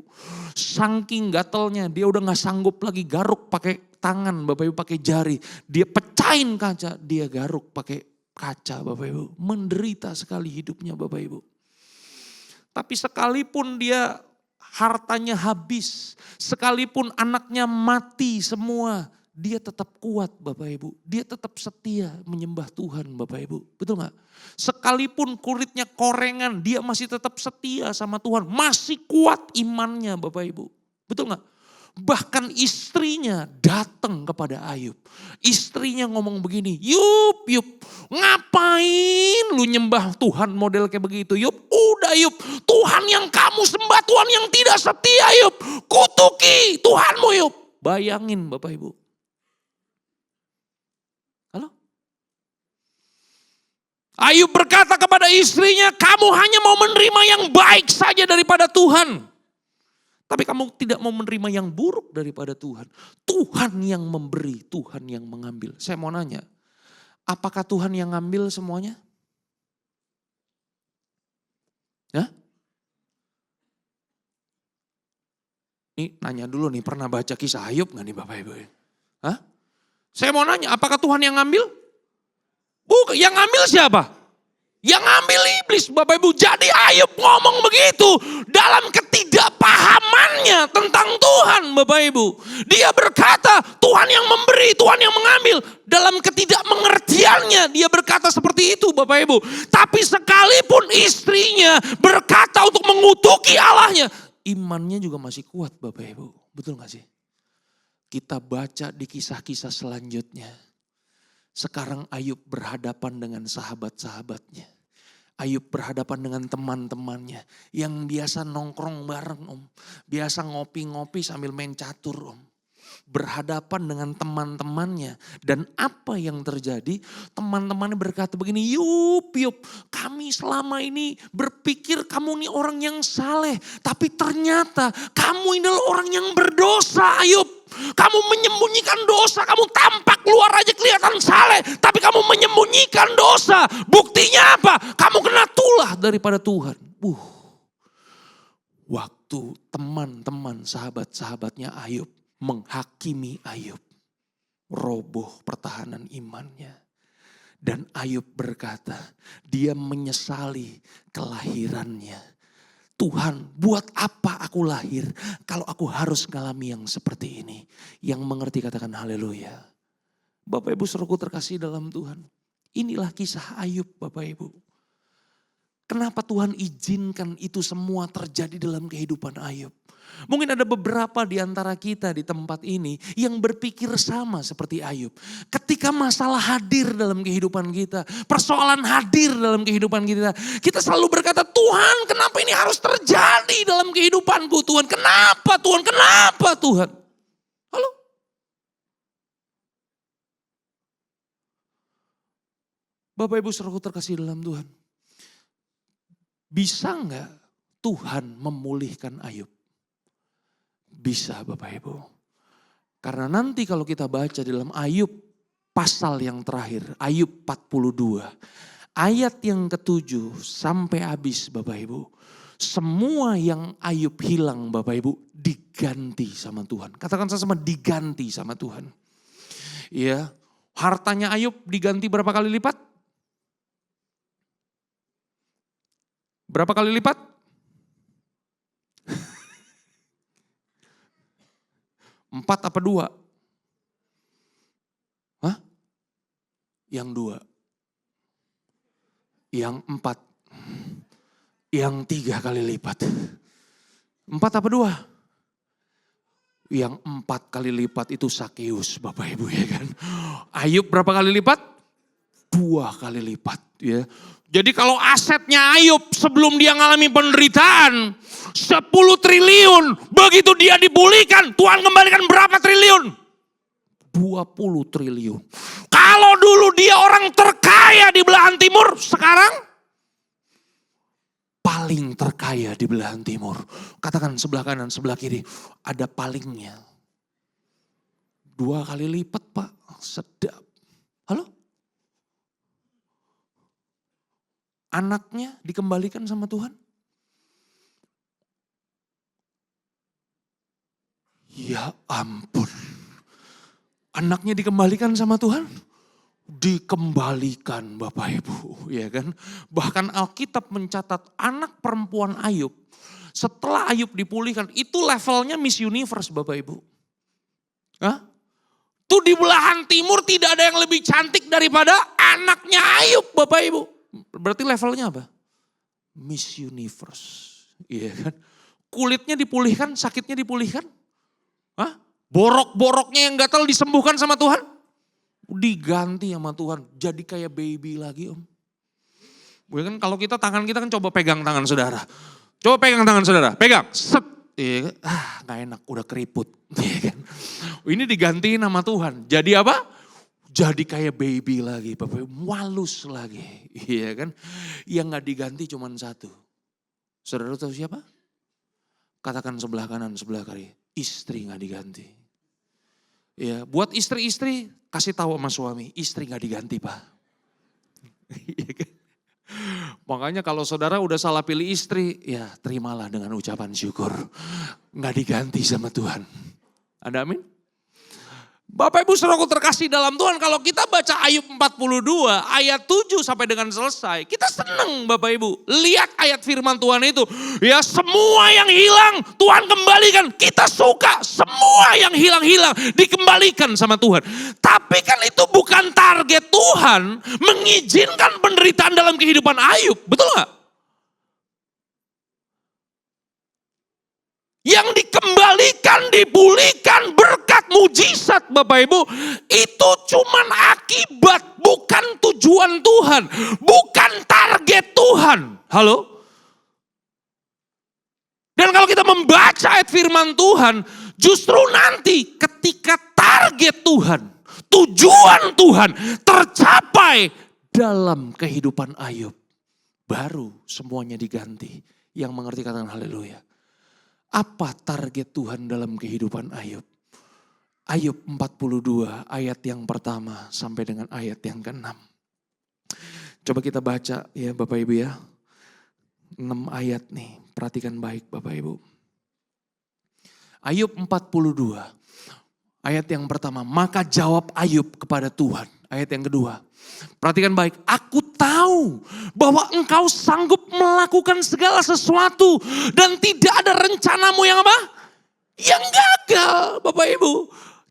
Saking gatelnya dia udah gak sanggup lagi garuk pakai tangan Bapak Ibu, pakai jari. Dia pecahin kaca, dia garuk pakai kaca Bapak Ibu. Menderita sekali hidupnya Bapak Ibu. Tapi sekalipun dia hartanya habis, sekalipun anaknya mati semua, dia tetap kuat Bapak Ibu. Dia tetap setia menyembah Tuhan Bapak Ibu. Betul gak? Sekalipun kulitnya korengan, dia masih tetap setia sama Tuhan. Masih kuat imannya Bapak Ibu. Betul gak? Bahkan istrinya datang kepada Ayub. Istrinya ngomong begini, Yub, ngapain lu nyembah Tuhan model kayak begitu Yub? Udah Yub, Tuhan yang kamu sembah, Tuhan yang tidak setia Yub. Kutuki Tuhanmu Yub. Bayangin Bapak Ibu. Halo? Ayub berkata kepada istrinya, kamu hanya mau menerima yang baik saja daripada Tuhan. Tapi kamu tidak mau menerima yang buruk daripada Tuhan. Tuhan yang memberi, Tuhan yang mengambil. Saya mau nanya, apakah Tuhan yang ngambil semuanya? Ya? Nih nanya dulu nih, pernah baca kisah Ayub gak nih Bapak Ibu? Hah? Saya mau nanya, apakah Tuhan yang ngambil? Bukan, yang ngambil siapa? Yang ngambil iblis Bapak Ibu. Jadi Ayub ngomong begitu dalam ketidakpahamannya tentang Tuhan Bapak Ibu. Dia berkata Tuhan yang memberi, Tuhan yang mengambil. Dalam ketidakmengertiannya dia berkata seperti itu Bapak Ibu. Tapi sekalipun istrinya berkata untuk mengutuki Allahnya, imannya juga masih kuat Bapak Ibu. Betul gak sih? Kita baca di kisah-kisah selanjutnya. Sekarang Ayub berhadapan dengan sahabat-sahabatnya. Ayub berhadapan dengan teman-temannya yang biasa nongkrong bareng Om. Biasa ngopi-ngopi sambil main catur Om. Berhadapan dengan teman-temannya. Dan apa yang terjadi? Teman-temannya berkata begini, Yub, kami selama ini berpikir kamu ini orang yang saleh. Tapi ternyata kamu ini adalah orang yang berdosa Ayub. Kamu menyembunyikan dosa, kamu tampak luar aja kelihatan saleh. Tapi kamu menyembunyikan dosa. Buktinya apa? Kamu kena tulah daripada Tuhan. Waktu teman-teman sahabat-sahabatnya Ayub menghakimi Ayub, roboh pertahanan imannya. Dan Ayub berkata, dia menyesali kelahirannya. Tuhan, buat apa aku lahir kalau aku harus mengalami yang seperti ini? Yang mengerti katakan haleluya. Bapak Ibu saudaraku terkasih dalam Tuhan. Inilah kisah Ayub Bapak Ibu. Kenapa Tuhan izinkan itu semua terjadi dalam kehidupan Ayub? Mungkin ada beberapa di antara kita di tempat ini yang berpikir sama seperti Ayub. Ketika masalah hadir dalam kehidupan kita, persoalan hadir dalam kehidupan kita, kita selalu berkata, Tuhan kenapa ini harus terjadi dalam kehidupanku Tuhan? Kenapa Tuhan? Kenapa Tuhan? Halo? Bapak Ibu saudaraku terkasih dalam Tuhan. Bisa enggak Tuhan memulihkan Ayub? Bisa Bapak Ibu. Karena nanti kalau kita baca dalam Ayub pasal yang terakhir, Ayub 42. Ayat yang ke-7 sampai habis Bapak Ibu. Semua yang Ayub hilang Bapak Ibu diganti sama Tuhan. Katakan sama diganti sama Tuhan. Ya, hartanya Ayub diganti berapa kali lipat? Berapa kali lipat? Empat apa dua? Hah? Yang dua. Yang empat. Yang 3 kali lipat. 4 apa 2? Yang 4 kali lipat itu Sakeus Bapak Ibu ya kan. Ayub berapa kali lipat? 2 kali lipat ya. Jadi kalau asetnya Ayub sebelum dia ngalami penderitaan 10 triliun. Begitu dia dipulihkan Tuhan kembalikan berapa triliun? 20 triliun. Kalau dulu dia orang terkaya di belahan timur, sekarang paling terkaya di belahan timur. Katakan sebelah kanan, sebelah kiri. Ada palingnya. 2 kali lipat Pak, sedap. Halo? Anaknya dikembalikan sama Tuhan? Ya ampun. Anaknya dikembalikan sama Tuhan? Dikembalikan Bapak Ibu, ya kan? Bahkan Alkitab mencatat anak perempuan Ayub setelah Ayub dipulihkan itu levelnya Miss Universe Bapak Ibu. Hah? Tuh di belahan timur tidak ada yang lebih cantik daripada anaknya Ayub, Bapak Ibu. Berarti levelnya apa? Miss Universe. Iya kan? Kulitnya dipulihkan, sakitnya dipulihkan. Hah? Borok-boroknya yang gatal disembuhkan sama Tuhan. Diganti sama Tuhan, jadi kayak baby lagi Om. Ya kan kalau tangan kita kan coba pegang tangan saudara. Coba pegang tangan saudara, pegang. Set. Iya kan? Gak enak, udah keriput. Iya kan? Ini digantiin sama Tuhan. Jadi apa? Jadi kayak baby lagi, Bapak, walus lagi. Iya kan? Yang gak diganti cuma satu. Saudara tahu siapa? Katakan sebelah kanan, sebelah kiri. Istri gak diganti. Ya, buat istri-istri kasih tahu sama suami, istri gak diganti Pak. Iya kan? Makanya kalau saudara udah salah pilih istri, ya terimalah dengan ucapan syukur. Nggak diganti sama Tuhan. Ada amin? Bapak Ibu saudaraku terkasih dalam Tuhan, kalau kita baca Ayub 42 ayat 7 sampai dengan selesai, kita seneng Bapak Ibu. Lihat ayat firman Tuhan itu, ya semua yang hilang Tuhan kembalikan. Kita suka semua yang hilang-hilang dikembalikan sama Tuhan. Tapi kan itu bukan target Tuhan mengizinkan penderitaan dalam kehidupan Ayub, betul gak? Yang dikembalikan, dipulihkan berkat mujizat Bapak Ibu. Itu cuman akibat, bukan tujuan Tuhan. Bukan target Tuhan. Halo? Dan kalau kita membaca ayat firman Tuhan, justru nanti ketika target Tuhan, tujuan Tuhan tercapai dalam kehidupan Ayub, baru semuanya diganti. Yang mengerti katakan haleluya. Apa target Tuhan dalam kehidupan Ayub? Ayub 42 ayat yang pertama sampai dengan ayat yang ke-6. Coba kita baca ya Bapak Ibu ya. 6 ayat nih, perhatikan baik Bapak Ibu. Ayub 42 ayat yang pertama, maka jawab Ayub kepada Tuhan. Ayat yang kedua, perhatikan baik, aku tahu bahwa engkau sanggup melakukan segala sesuatu dan tidak ada rencanamu yang apa? Yang gagal Bapak Ibu.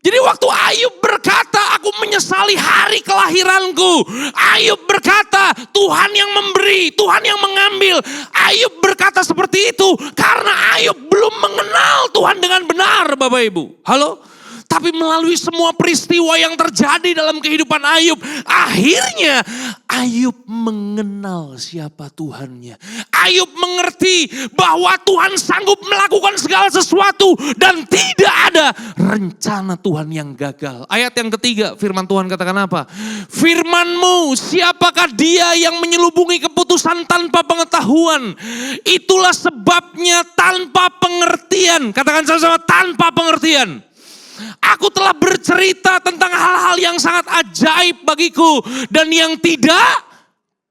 Jadi waktu Ayub berkata, aku menyesali hari kelahiranku. Ayub berkata, Tuhan yang memberi, Tuhan yang mengambil. Ayub berkata seperti itu karena Ayub belum mengenal Tuhan dengan benar Bapak Ibu. Halo? Tapi melalui semua peristiwa yang terjadi dalam kehidupan Ayub, akhirnya Ayub mengenal siapa Tuhannya. Ayub mengerti bahwa Tuhan sanggup melakukan segala sesuatu dan tidak ada rencana Tuhan yang gagal. Ayat yang ketiga, firman Tuhan katakan apa? Firman-Mu, siapakah dia yang menyelubungi keputusan tanpa pengetahuan? Itulah sebabnya tanpa pengertian. Katakan sama-sama, tanpa pengertian. Aku telah bercerita tentang hal-hal yang sangat ajaib bagiku dan yang tidak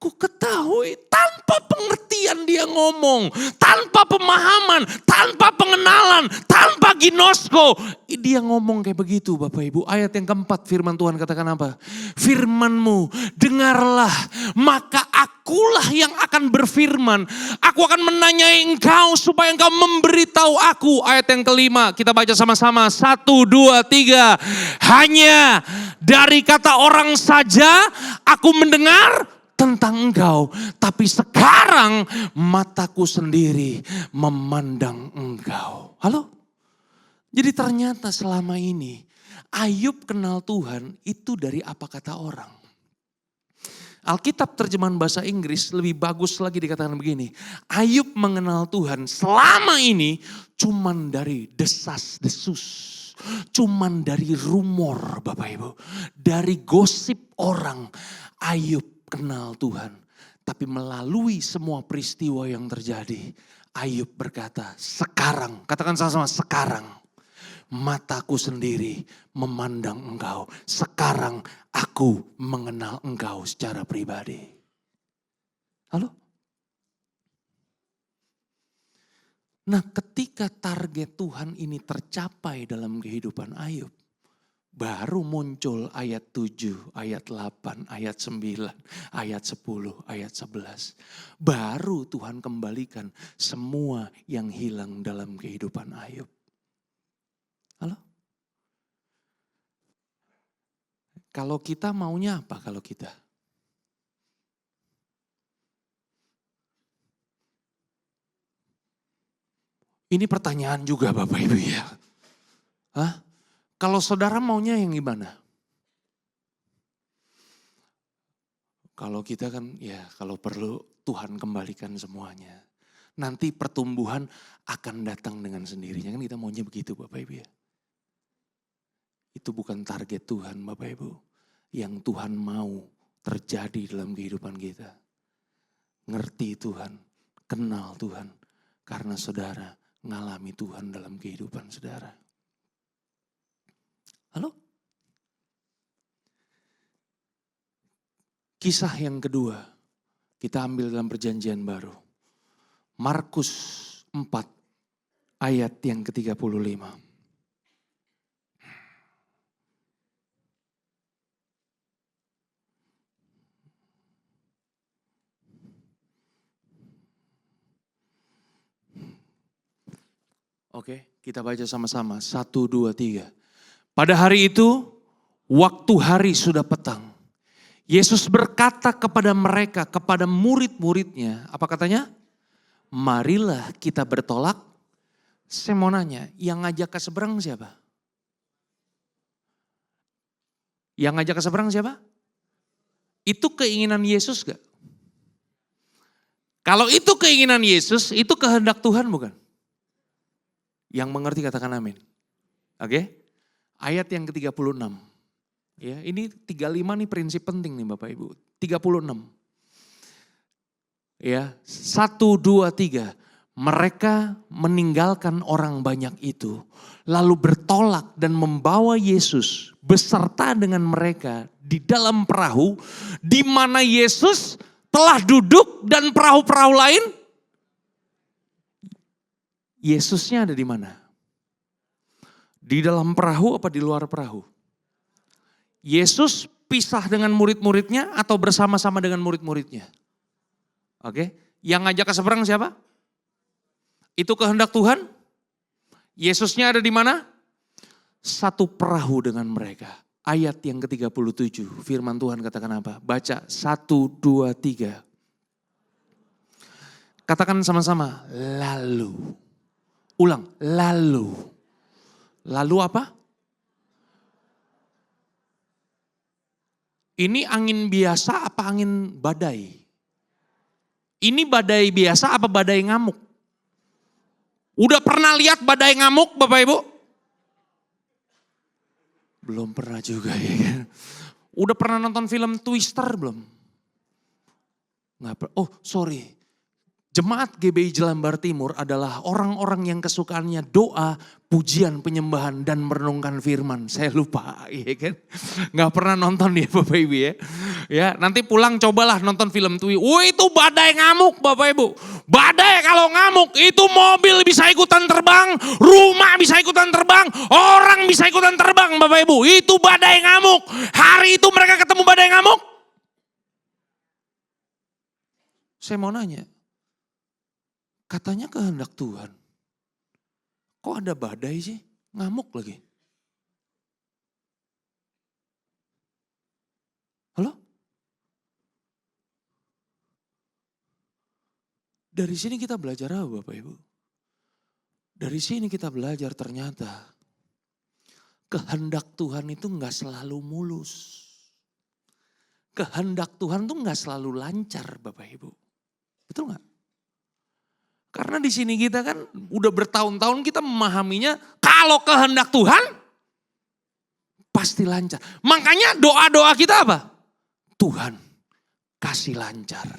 ku ketahui. Tanpa pengertian dia ngomong, tanpa pemahaman, tanpa pengenalan, tanpa ginosko. Dia ngomong kayak begitu Bapak Ibu. Ayat yang keempat firman Tuhan katakan apa? Firman-Mu dengarlah, maka akulah yang akan berfirman. Aku akan menanyai engkau supaya engkau memberitahu aku. Ayat yang kelima kita baca sama-sama. 1, 2, 3. Hanya dari kata orang saja aku mendengar tentang engkau, tapi sekarang mataku sendiri memandang engkau. Halo? Jadi ternyata selama ini Ayub kenal Tuhan itu dari apa kata orang. Alkitab terjemahan bahasa Inggris lebih bagus lagi dikatakan begini. Ayub mengenal Tuhan selama ini cuman dari desas-desus. Cuman dari rumor Bapak Ibu. Dari gosip orang. Ayub kenal Tuhan. Tapi melalui semua peristiwa yang terjadi. Ayub berkata, sekarang, katakan sama-sama, sekarang mataku sendiri memandang engkau. Sekarang aku mengenal engkau secara pribadi. Halo? Nah, ketika target Tuhan ini tercapai dalam kehidupan Ayub, baru muncul ayat 7, ayat 8, ayat 9, ayat 10, ayat 11. Baru Tuhan kembalikan semua yang hilang dalam kehidupan Ayub. Halo? Kalau kita maunya apa kalau kita? Ini pertanyaan juga Bapak Ibu ya. Hah? Kalau saudara maunya yang gimana? Kalau kita kan ya kalau perlu Tuhan kembalikan semuanya. Nanti pertumbuhan akan datang dengan sendirinya. Kan kita maunya begitu Bapak Ibu ya. Itu bukan target Tuhan Bapak Ibu. Yang Tuhan mau terjadi dalam kehidupan kita. Ngerti Tuhan, kenal Tuhan. Karena saudara ngalami Tuhan dalam kehidupan saudara. Halo? Kisah yang kedua, kita ambil dalam perjanjian baru. Markus 4 ayat yang ke-35. Oke, kita baca sama-sama. 1, 2, 3. Pada hari itu, waktu hari sudah petang. Yesus berkata kepada mereka, kepada murid-muridnya, apa katanya? Marilah kita bertolak. Saya mau nanya, yang ngajak ke seberang siapa? Yang ngajak ke seberang siapa? Itu keinginan Yesus gak? Kalau itu keinginan Yesus, itu kehendak Tuhan bukan? Yang mengerti katakan amin. Oke? Ayat yang ke-36. Ya, ini 35 nih prinsip penting nih Bapak Ibu. 36. Ya, 1, 2, 3. Mereka meninggalkan orang banyak itu. Lalu bertolak dan membawa Yesus beserta dengan mereka di dalam perahu. Di mana Yesus telah duduk dan perahu-perahu lain. Yesusnya ada di mana? Di dalam perahu apa di luar perahu? Yesus pisah dengan murid-muridnya atau bersama-sama dengan murid-muridnya? Oke, yang ngajak ke seberang siapa? Itu kehendak Tuhan. Yesusnya ada di mana? Satu perahu dengan mereka. Ayat yang ke-37, firman Tuhan katakan apa? Baca 1, 2, 3. Katakan sama-sama, lalu. Ulang, lalu. Lalu apa? Ini angin biasa apa angin badai? Ini badai biasa apa badai ngamuk? Udah pernah lihat badai ngamuk Bapak Ibu? Belum pernah juga ya kan? Udah pernah nonton film Twister belum? Oh sorry. Jemaat GBI Jelambar Timur adalah orang-orang yang kesukaannya doa, pujian, penyembahan, dan merenungkan firman. Saya lupa, ya kan? Gak pernah nonton ya Bapak Ibu ya. Ya, nanti pulang cobalah nonton film itu. Itu badai ngamuk Bapak Ibu. Badai kalau ngamuk itu mobil bisa ikutan terbang, rumah bisa ikutan terbang, orang bisa ikutan terbang Bapak Ibu. Itu badai ngamuk. Hari itu mereka ketemu badai ngamuk. Saya mau nanya. Katanya kehendak Tuhan. Kok ada badai sih? Ngamuk lagi. Halo? Dari sini kita belajar apa Bapak Ibu? Dari sini kita belajar ternyata kehendak Tuhan itu enggak selalu mulus. Kehendak Tuhan tuh enggak selalu lancar Bapak Ibu. Betul enggak? Karena di sini kita kan udah bertahun-tahun kita memahaminya kalau kehendak Tuhan pasti lancar. Makanya doa-doa kita apa? Tuhan kasih lancar.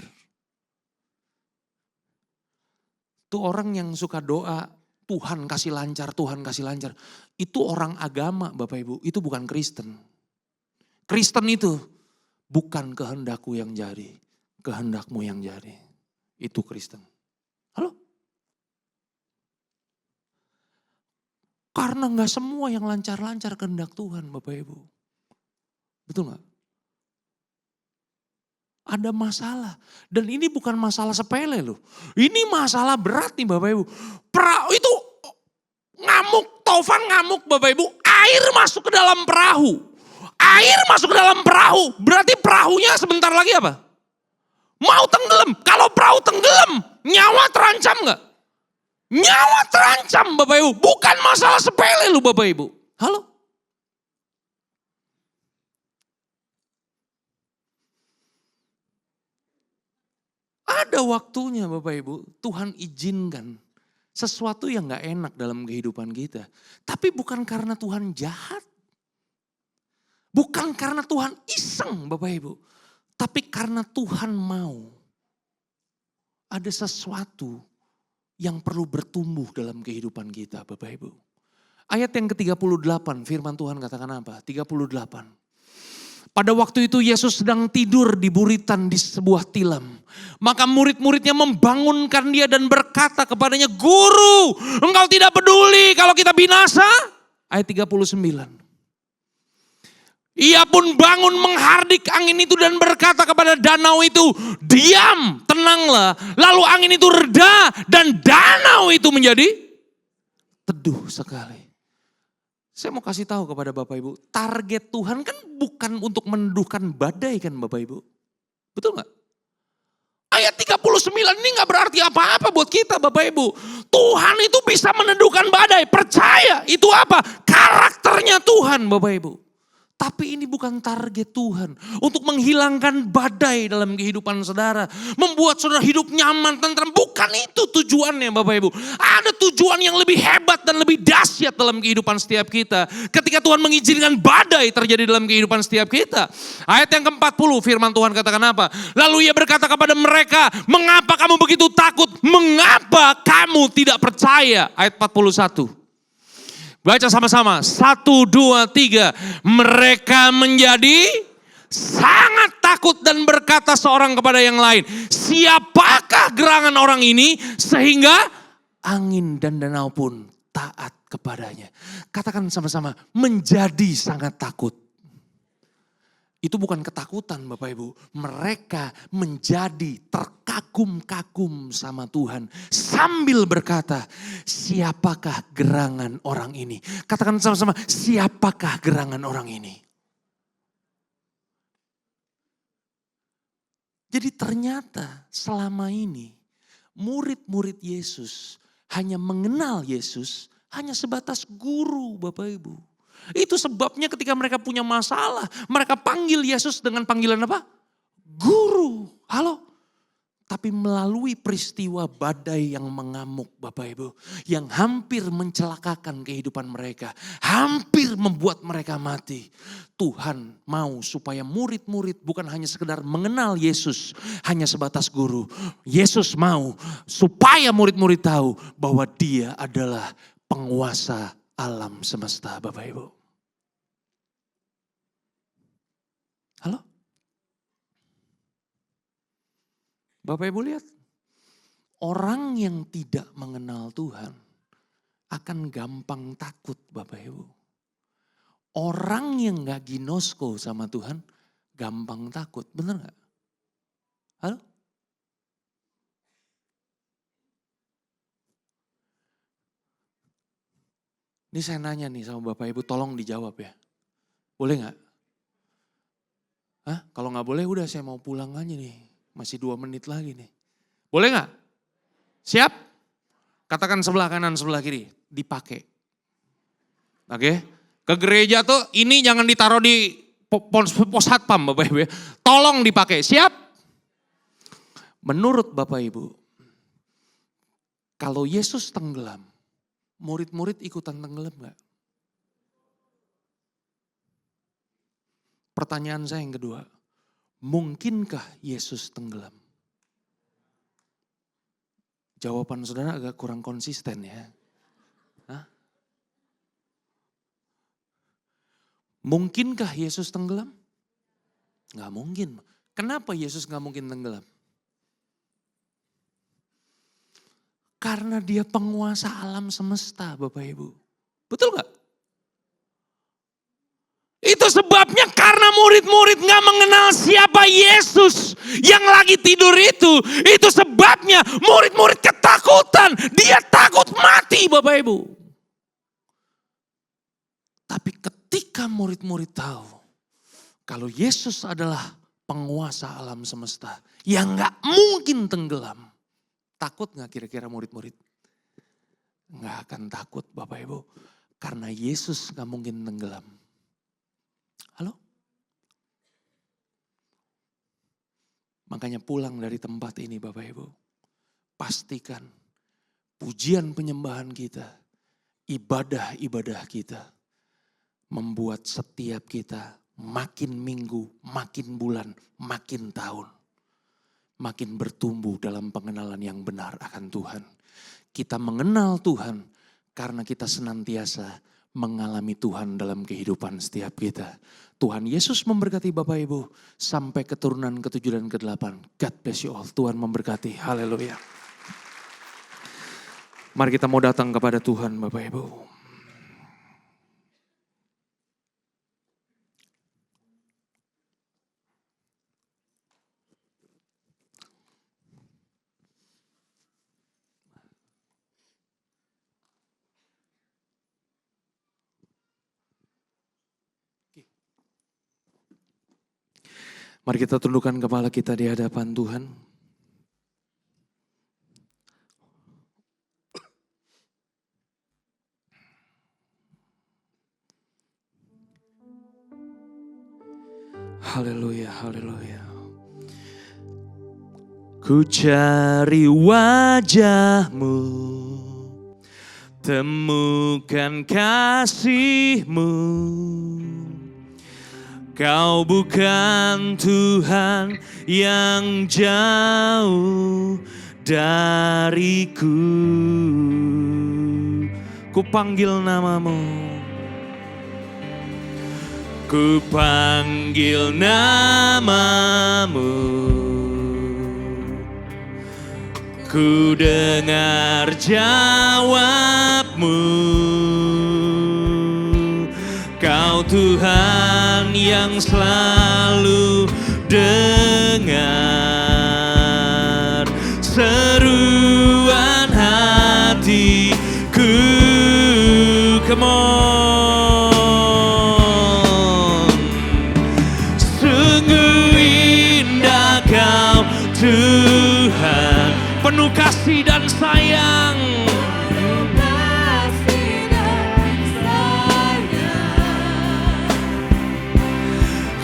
Itu orang yang suka doa Tuhan kasih lancar, Tuhan kasih lancar. Itu orang agama Bapak Ibu, itu bukan Kristen. Kristen itu bukan kehendakku yang jadi, kehendakmu yang jadi. Itu Kristen. Halo? Karena gak semua yang lancar-lancar kehendak Tuhan Bapak Ibu. Betul gak? Ada masalah. Dan ini bukan masalah sepele loh. Ini masalah berat nih Bapak Ibu. Itu ngamuk, Taufan ngamuk Bapak Ibu. Air masuk ke dalam perahu. Air masuk ke dalam perahu, berarti perahunya sebentar lagi apa? Mau tenggelam. Kalau perahu tenggelam, nyawa terancam nggak? Nyawa terancam Bapak Ibu. Bukan masalah sepele lu Bapak Ibu. Halo? Ada waktunya Bapak Ibu, Tuhan izinkan sesuatu yang gak enak dalam kehidupan kita. Tapi bukan karena Tuhan jahat. Bukan karena Tuhan iseng Bapak Ibu. Tapi karena Tuhan mau. Ada sesuatu yang perlu bertumbuh dalam kehidupan kita Bapak Ibu. Ayat yang ke-38 firman Tuhan katakan apa? 38. Pada waktu itu Yesus sedang tidur di buritan di sebuah tilam. Maka murid-muridnya membangunkan dia dan berkata kepadanya, Guru, engkau tidak peduli kalau kita binasa? Ayat 39. Ia pun bangun menghardik angin itu dan berkata kepada danau itu, diam, tenanglah. Lalu angin itu reda dan danau itu menjadi teduh sekali. Saya mau kasih tahu kepada Bapak Ibu, target Tuhan kan bukan untuk meneduhkan badai kan Bapak Ibu. Betul gak? Ayat 39 ini gak berarti apa-apa buat kita Bapak Ibu. Tuhan itu bisa meneduhkan badai, percaya itu apa? Karakternya Tuhan Bapak Ibu. Tapi ini bukan target Tuhan. Untuk menghilangkan badai dalam kehidupan saudara. Membuat saudara hidup nyaman, tentram. Bukan itu tujuannya Bapak Ibu. Ada tujuan yang lebih hebat dan lebih dahsyat dalam kehidupan setiap kita. Ketika Tuhan mengizinkan badai terjadi dalam kehidupan setiap kita. Ayat yang ke-40 firman Tuhan katakan apa? Lalu ia berkata kepada mereka, mengapa kamu begitu takut? Mengapa kamu tidak percaya? Ayat 41. Baca sama-sama. 1, 2, 3. Mereka menjadi sangat takut dan berkata seorang kepada yang lain. Siapakah gerangan orang ini sehingga angin dan danau pun taat kepadanya. Katakan sama-sama. Menjadi sangat takut. Itu bukan ketakutan Bapak Ibu. Mereka menjadi terkagum-kagum sama Tuhan. Sambil berkata, siapakah gerangan orang ini? Katakan sama-sama, siapakah gerangan orang ini? Jadi ternyata selama ini murid-murid Yesus hanya mengenal Yesus hanya sebatas guru Bapak Ibu. Itu sebabnya ketika mereka punya masalah, mereka panggil Yesus dengan panggilan apa? Guru. Halo? Tapi melalui peristiwa badai yang mengamuk Bapak Ibu. Yang hampir mencelakakan kehidupan mereka. Hampir membuat mereka mati. Tuhan mau supaya murid-murid bukan hanya sekedar mengenal Yesus. Hanya sebatas guru. Yesus mau supaya murid-murid tahu bahwa dia adalah penguasa alam semesta Bapak Ibu. Halo? Bapak Ibu lihat. Orang yang tidak mengenal Tuhan akan gampang takut Bapak Ibu. Orang yang gak ginosko sama Tuhan gampang takut. Benar gak? Halo? Ini saya nanya nih sama Bapak Ibu, tolong dijawab ya. Boleh gak? Hah? Kalau gak boleh udah saya mau pulang aja nih. Masih 2 menit lagi nih. Boleh gak? Siap? Katakan sebelah kanan, sebelah kiri. Dipakai. Oke? Ke gereja tuh ini jangan ditaruh di pos satpam Bapak Ibu ya. Tolong dipakai. Siap? Menurut Bapak Ibu, kalau Yesus tenggelam, murid-murid ikutan tenggelam gak? Pertanyaan saya yang kedua, mungkinkah Yesus tenggelam? Jawaban saudara agak kurang konsisten ya. Hah? Mungkinkah Yesus tenggelam? Gak mungkin. Kenapa Yesus gak mungkin tenggelam? Karena dia penguasa alam semesta Bapak Ibu. Betul gak? Itu sebabnya karena murid-murid gak mengenal siapa Yesus yang lagi tidur itu. Itu sebabnya murid-murid ketakutan. Dia takut mati Bapak Ibu. Tapi ketika murid-murid tahu Kalau Yesus adalah penguasa alam semesta yang gak mungkin tenggelam. Takut gak kira-kira murid-murid? Gak akan takut Bapak Ibu. Karena Yesus gak mungkin tenggelam. Halo? Makanya pulang dari tempat ini Bapak Ibu. Pastikan pujian penyembahan kita, ibadah-ibadah kita membuat setiap kita makin minggu, makin bulan, makin tahun. Makin bertumbuh dalam pengenalan yang benar akan Tuhan. Kita mengenal Tuhan karena kita senantiasa mengalami Tuhan dalam kehidupan setiap kita. Tuhan Yesus memberkati Bapak Ibu sampai keturunan ke-7 dan ke-8. God bless you all. Tuhan memberkati. Haleluya. Mari kita mau datang kepada Tuhan Bapak Ibu. Mari kita tundukkan kepala kita di hadapan Tuhan. Haleluya, haleluya. Ku cari wajah-Mu, temukan kasih-Mu. Kau bukan Tuhan yang jauh dariku. Ku panggil nama-Mu. Ku panggil nama-Mu. Ku dengar jawab-Mu. Kau Tuhan yang selalu dengar seruan hatiku. Come on. Sungguh indah Kau Tuhan, penuh kasih dan sayang.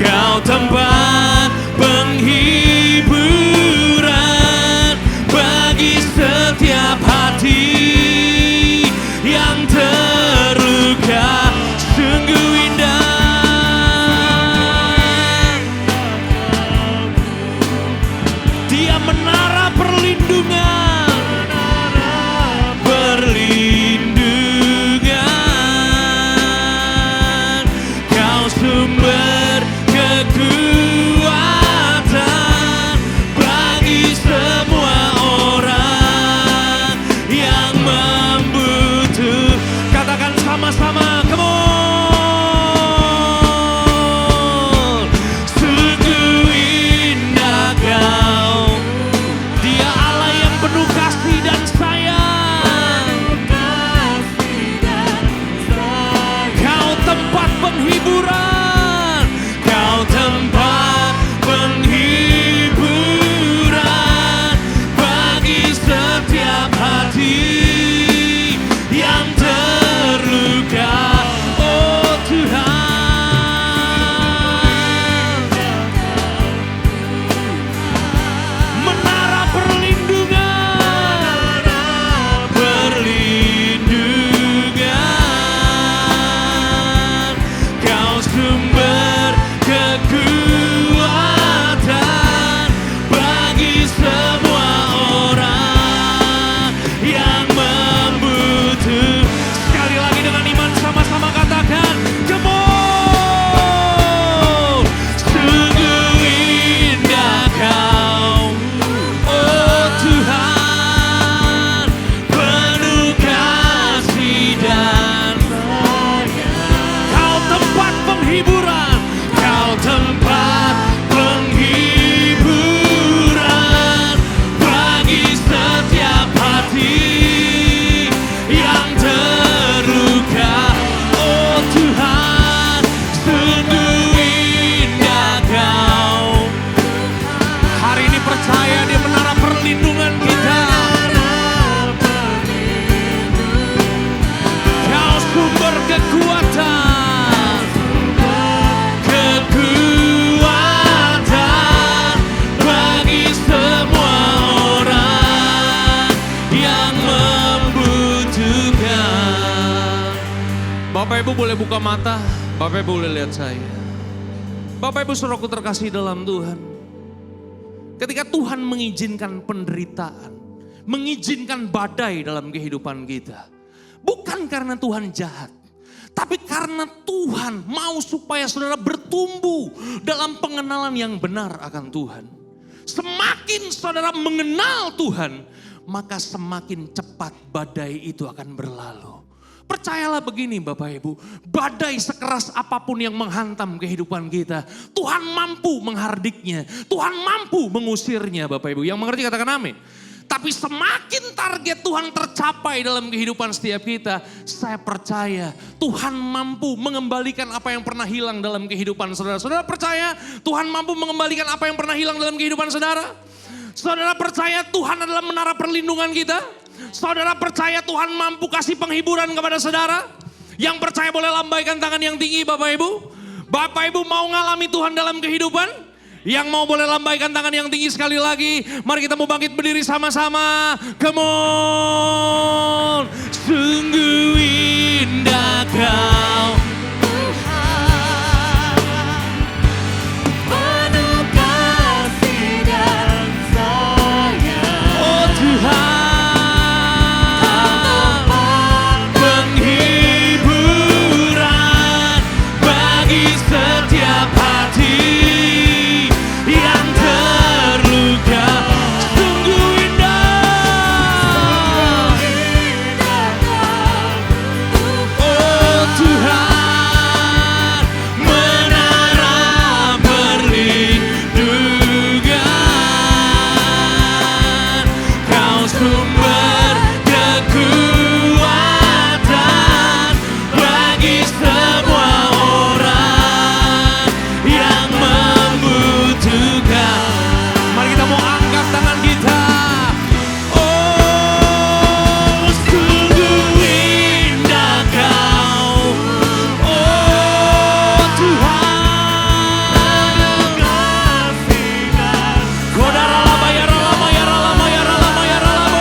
Kau tempat penghiburan bagi setiap hati yang terluka. Sungguh indah. Dia menara perlindungan. Perlindungan. Kau sumber kekuatan bagi semua orang yang membutuh. Katakan sama-sama, come on. Sungguh indah Kau, Dia Allah yang penuh kasih dan sayang. Kau tempat penghiburan. Kau tempat penghiburan bagi setiap hati yang terluka. Bapak Ibu boleh buka mata, Bapak Ibu boleh lihat saya. Bapak Ibu saudaraku terkasih dalam Tuhan. Ketika Tuhan mengizinkan penderitaan, mengizinkan badai dalam kehidupan kita. Bukan karena Tuhan jahat, tapi karena Tuhan mau supaya saudara bertumbuh dalam pengenalan yang benar akan Tuhan. Semakin saudara mengenal Tuhan, maka semakin cepat badai itu akan berlalu. Percayalah begini Bapak Ibu, badai sekeras apapun yang menghantam kehidupan kita, Tuhan mampu menghardiknya, Tuhan mampu mengusirnya Bapak Ibu. Yang mengerti katakan amin. Tapi semakin target Tuhan tercapai dalam kehidupan setiap kita, saya percaya Tuhan mampu mengembalikan apa yang pernah hilang dalam kehidupan saudara. Saudara percaya Tuhan mampu mengembalikan apa yang pernah hilang dalam kehidupan saudara? Saudara percaya Tuhan adalah menara perlindungan kita? Saudara percaya Tuhan mampu kasih penghiburan kepada saudara? Yang percaya boleh lambaikan tangan yang tinggi Bapak Ibu. Bapak Ibu mau ngalami Tuhan dalam kehidupan? Yang mau boleh lambaikan tangan yang tinggi sekali lagi. Mari kita mau bangkit berdiri sama-sama. Come on. Sungguh indah Kau. Penuh kasih dan sayang. Oh Tuhan. Setiap hati yang terluka, sungguh indah. Oh Tuhan, menara perlindungan, Kau sumber kekuatan bagi semua orang yang membutuhkan. Mari kita mau angkat tangan kita. Oh, sungguh indah Kau. Oh Tuhan. Kodara lama ya lama ya lama ya lama ya lama.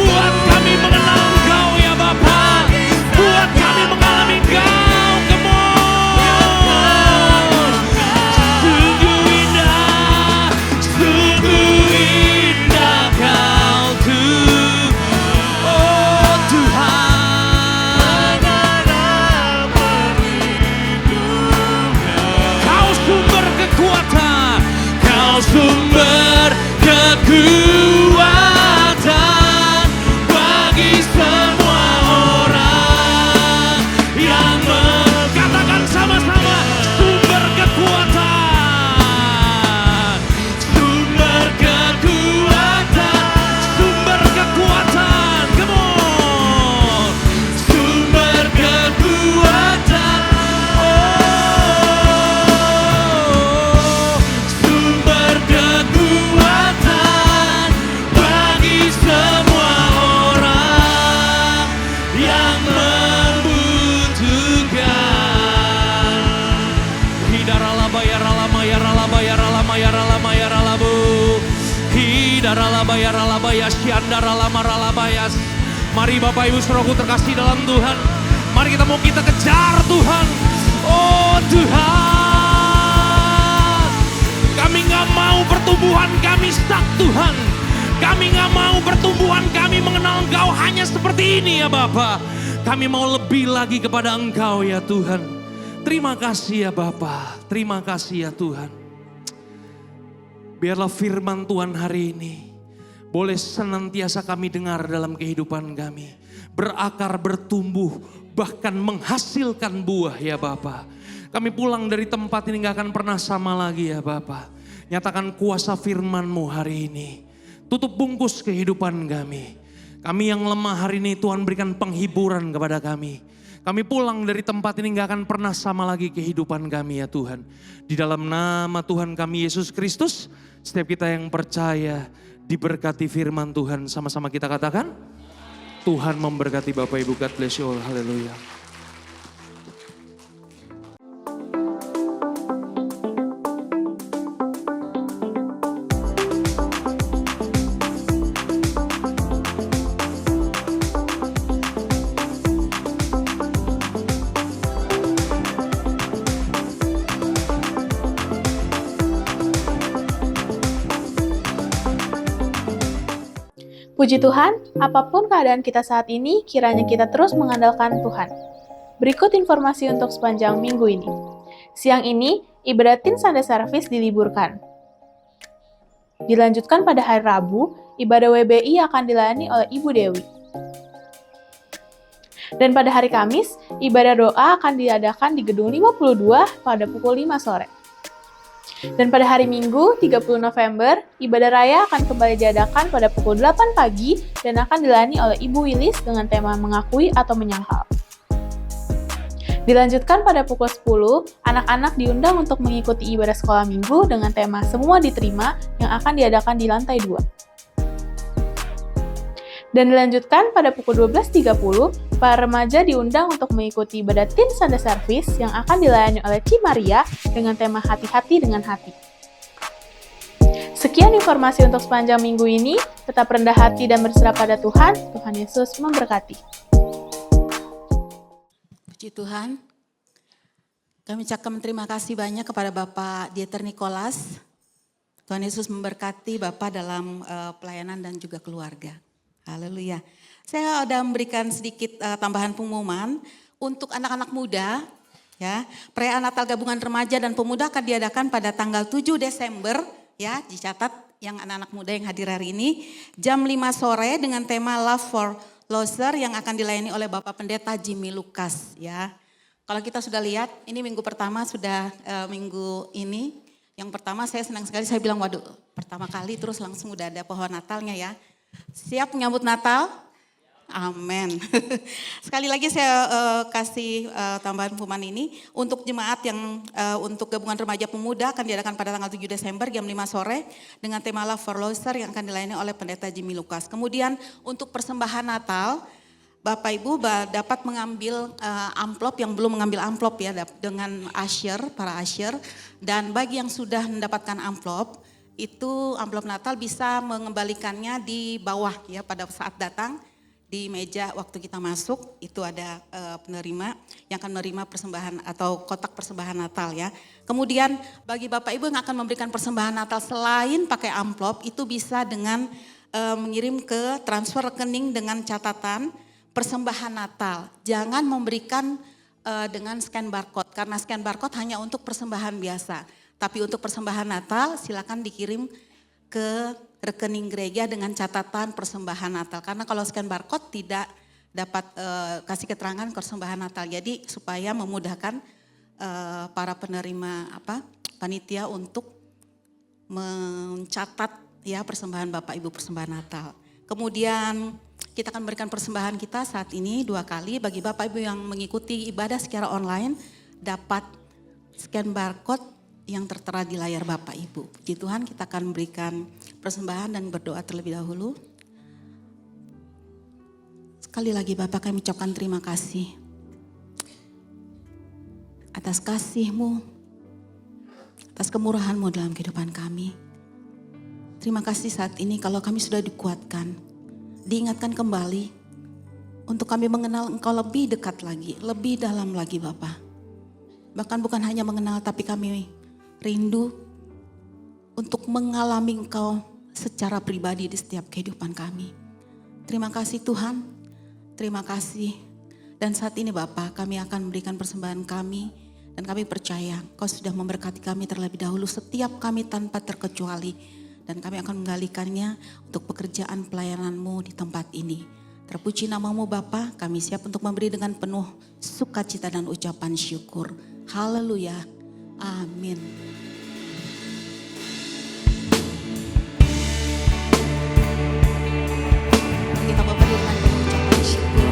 Buat kami mengenal Engkau ya Bapa. Buat kami mengalami Engkau. Come on. Sungguh indah Kau tuh. Oh Tuhan. Kau sumber kekuatan. Kau sumber kekuatan bagi semua orang yang katakan sama-sama, sumber kekuatan, sumber kekuatan, sumber kekuatan, come on, sumber kekuatan, oh, sumber kekuatan bagi semua orang yang membutuhkan. Hidaralaba ya ralama ya ralaba ya ralama ya ralama ya ralabu. Hidaralaba ya ralaba ya syandara lama ralabayas. Mari Bapak Ibu saudaraku terkasih dalam Tuhan. Mari kita mau kejar Tuhan. Oh Tuhan. Kami gak mau pertumbuhan kami stuck Tuhan. Kami gak mau pertumbuhan kami mengenal Engkau hanya seperti ini ya Bapa. Kami mau lebih lagi kepada Engkau ya Tuhan. Terima kasih ya Bapa. Terima kasih ya Tuhan. Biarlah firman Tuhan hari ini boleh senantiasa kami dengar dalam kehidupan kami. Berakar, bertumbuh, bahkan menghasilkan buah ya Bapa. Kami pulang dari tempat ini gak akan pernah sama lagi ya Bapa. Nyatakan kuasa firman-Mu hari ini. Tutup bungkus kehidupan kami. Kami yang lemah hari ini Tuhan berikan penghiburan kepada kami. Kami pulang dari tempat ini gak akan pernah sama lagi kehidupan kami ya Tuhan. Di dalam nama Tuhan kami Yesus Kristus, setiap kita yang percaya diberkati firman Tuhan. Sama-sama kita katakan, Tuhan memberkati Bapak Ibu. God bless you all. Haleluya. Puji Tuhan, apapun keadaan kita saat ini, kiranya kita terus mengandalkan Tuhan. Berikut informasi untuk sepanjang minggu ini. Siang ini, ibadah Teen Sunday Service diliburkan. Dilanjutkan pada hari Rabu, ibadah WBI akan dilayani oleh Ibu Dewi. Dan pada hari Kamis, ibadah doa akan diadakan di Gedung 52 pada pukul 5 sore. Dan pada hari Minggu, 30 November, ibadah raya akan kembali diadakan pada pukul 8 pagi dan akan dilayani oleh Ibu Wilis dengan tema mengakui atau menyangkal. Dilanjutkan pada pukul 10, anak-anak diundang untuk mengikuti ibadah sekolah minggu dengan tema Semua Diterima yang akan diadakan di lantai 2. Dan dilanjutkan pada pukul 12.30, para remaja diundang untuk mengikuti ibadah Teen Sunday Service yang akan dilayani oleh Ci Maria dengan tema Hati-hati dengan Hati. Sekian informasi untuk sepanjang minggu ini. Tetap rendah hati dan berserah pada Tuhan. Tuhan Yesus memberkati. Puji Tuhan, kami ucapkan terima kasih banyak kepada Bapak Dieter Nicholas. Tuhan Yesus memberkati Bapak dalam pelayanan dan juga keluarga. Haleluya. Saya ada memberikan sedikit tambahan pengumuman untuk anak-anak muda. Ya, perayaan Natal Gabungan Remaja dan Pemuda akan diadakan pada tanggal 7 Desember. Ya, dicatat yang anak-anak muda yang hadir hari ini. Jam 5 sore dengan tema Love for Loser yang akan dilayani oleh Bapak Pendeta Jimmy Lucas. Ya, kalau kita sudah lihat, ini minggu pertama sudah minggu ini. Yang pertama saya senang sekali, saya bilang waduh pertama kali terus langsung udah ada pohon Natalnya ya. Siap menyambut Natal? Amin. Sekali lagi saya kasih tambahan pengumuman ini untuk jemaat yang untuk gabungan remaja pemuda akan diadakan pada tanggal 7 Desember jam 5 sore dengan tema Love for Loser yang akan dilayani oleh Pendeta Jimmy Lucas. Kemudian untuk persembahan Natal, Bapak Ibu dapat mengambil amplop yang belum mengambil amplop ya dengan para usher, dan bagi yang sudah mendapatkan amplop itu amplop Natal bisa mengembalikannya di bawah ya pada saat datang. Di meja waktu kita masuk itu ada penerima yang akan menerima persembahan atau kotak persembahan Natal ya. Kemudian bagi Bapak Ibu yang akan memberikan persembahan Natal selain pakai amplop itu bisa dengan mengirim ke transfer rekening dengan catatan persembahan Natal. Jangan memberikan dengan scan barcode karena scan barcode hanya untuk persembahan biasa. Tapi untuk persembahan Natal silakan dikirim ke rekening gereja dengan catatan persembahan Natal. Karena kalau scan barcode tidak dapat kasih keterangan persembahan Natal. Jadi supaya memudahkan para penerima panitia untuk mencatat ya persembahan Bapak Ibu persembahan Natal. Kemudian kita akan memberikan persembahan kita saat ini 2 kali bagi Bapak Ibu yang mengikuti ibadah secara online dapat scan barcode yang tertera di layar Bapak Ibu. Puji Tuhan, kita akan memberikan persembahan dan berdoa terlebih dahulu. Sekali lagi Bapak, kami ucapkan terima kasih atas kasih-Mu, atas kemurahan-Mu dalam kehidupan kami. Terima kasih saat ini kalau kami sudah dikuatkan, diingatkan kembali untuk kami mengenal Engkau lebih dekat lagi, lebih dalam lagi Bapak. Bahkan bukan hanya mengenal tapi kami rindu untuk mengalami Engkau secara pribadi di setiap kehidupan kami. Terima kasih Tuhan, terima kasih. Dan saat ini Bapak, kami akan memberikan persembahan kami dan kami percaya Engkau sudah memberkati kami terlebih dahulu setiap kami tanpa terkecuali. Dan kami akan menggalikannya untuk pekerjaan pelayanan-Mu di tempat ini. Terpuji nama-Mu Bapa, kami siap untuk memberi dengan penuh sukacita dan ucapan syukur. Haleluya. Amin. Kita memberi dengan penuh ucapan syukur.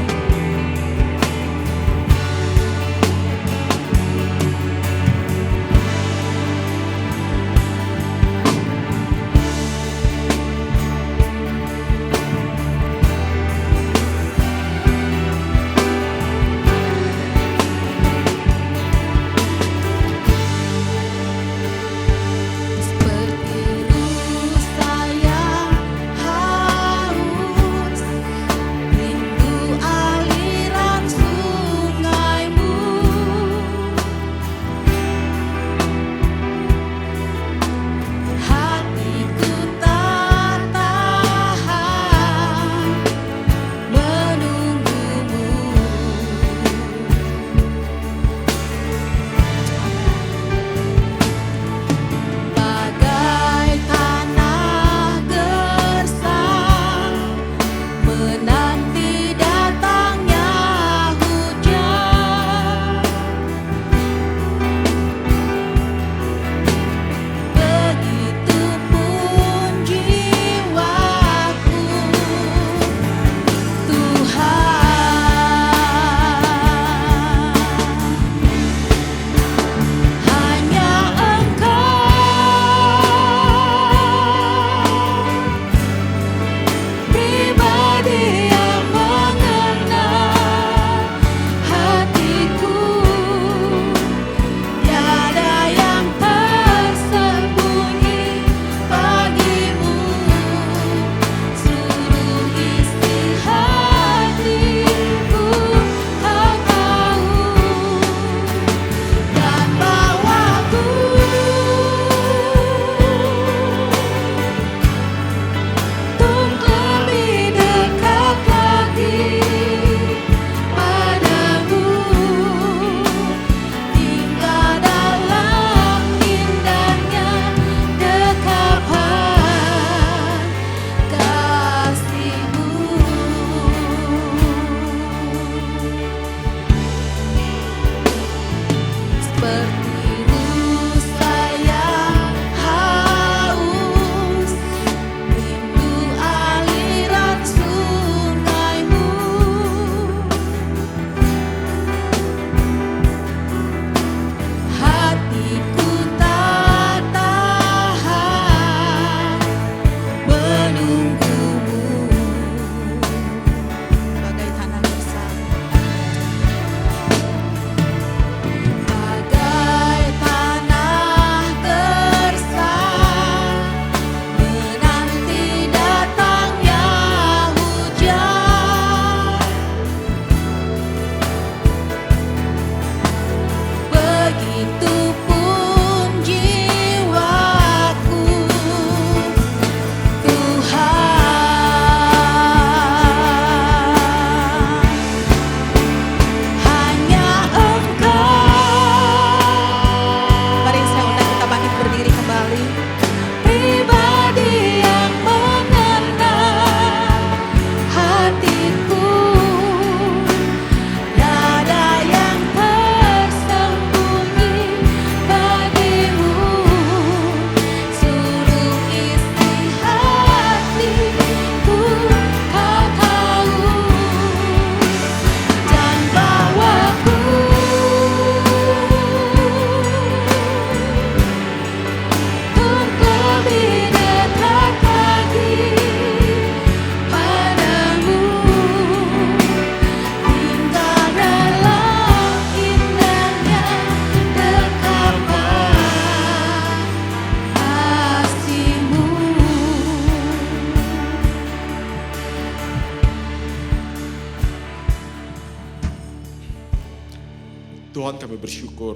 Tuhan, kami bersyukur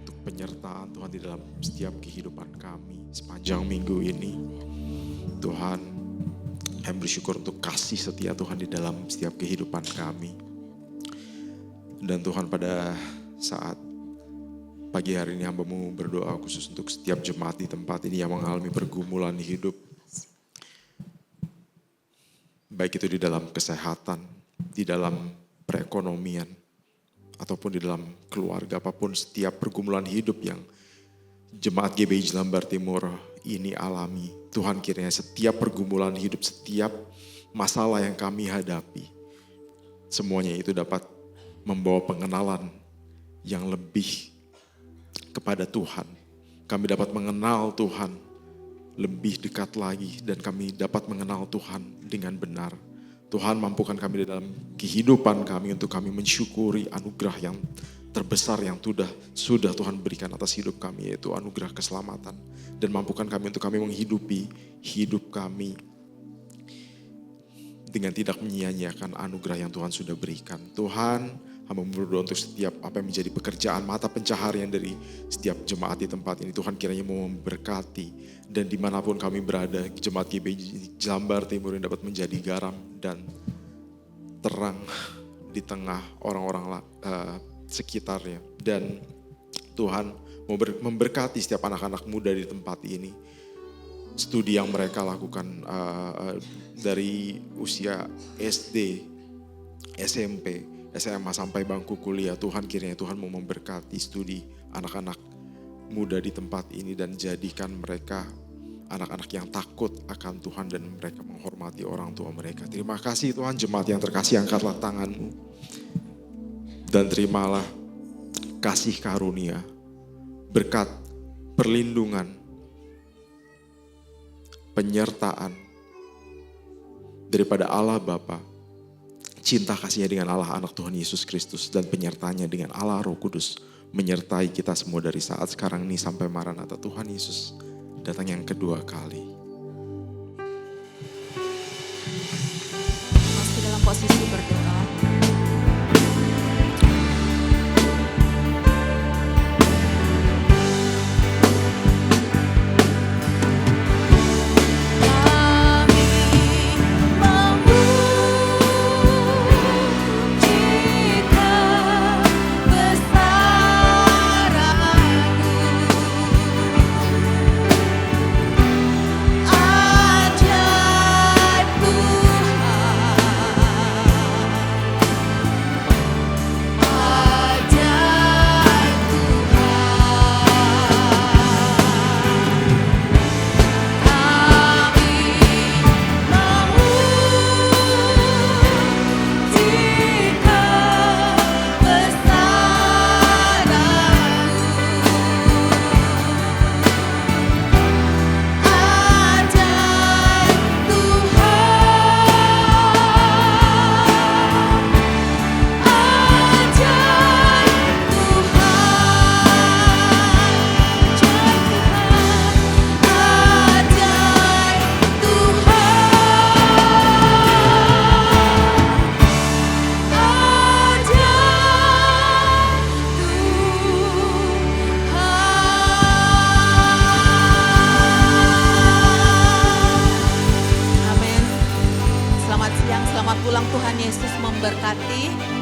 untuk penyertaan Tuhan di dalam setiap kehidupan kami sepanjang minggu ini. Tuhan, kami bersyukur untuk kasih setia Tuhan di dalam setiap kehidupan kami. Dan Tuhan, pada saat pagi hari ini hamba-Mu berdoa khusus untuk setiap jemaat di tempat ini yang mengalami pergumulan hidup. Baik itu di dalam kesehatan, di dalam perekonomian, ataupun di dalam keluarga, apapun setiap pergumulan hidup yang jemaat GBI Jelambar Timur ini alami. Tuhan, kiranya setiap pergumulan hidup, setiap masalah yang kami hadapi, semuanya itu dapat membawa pengenalan yang lebih kepada Tuhan. Kami dapat mengenal Tuhan lebih dekat lagi dan kami dapat mengenal Tuhan dengan benar. Tuhan, mampukan kami di dalam kehidupan kami untuk kami mensyukuri anugerah yang terbesar yang sudah Tuhan berikan atas hidup kami, yaitu anugerah keselamatan. Dan mampukan kami untuk kami menghidupi hidup kami dengan tidak menyia-nyiakan anugerah yang Tuhan sudah berikan. Tuhan, hamba berdoa untuk setiap apa yang menjadi pekerjaan mata pencaharian dari setiap jemaat di tempat ini. Tuhan, kiranya mau memberkati. Dan dimanapun kami berada, jemaat GBI Jelambar Timur yang dapat menjadi garam dan terang di tengah orang-orang sekitarnya. Dan Tuhan mau memberkati setiap anak-anak muda di tempat ini. Studi yang mereka lakukan dari usia SD, SMP, SMA sampai bangku kuliah. Tuhan, kiranya Tuhan mau memberkati studi anak-anak muda di tempat ini dan jadikan mereka anak-anak yang takut akan Tuhan dan mereka menghormati orang tua mereka. Terima kasih Tuhan. Jemaat yang terkasih, angkatlah tangan-Mu dan terimalah kasih karunia, berkat, perlindungan, penyertaan daripada Allah Bapa, cinta kasihnya dengan Allah Anak Tuhan Yesus Kristus, dan penyertanya dengan Allah Roh Kudus menyertai kita semua dari saat sekarang ini sampai Maranatha Tuhan Yesus datang yang kedua kali. Masih dalam posisi berdoa. Tuhan Yesus memberkati.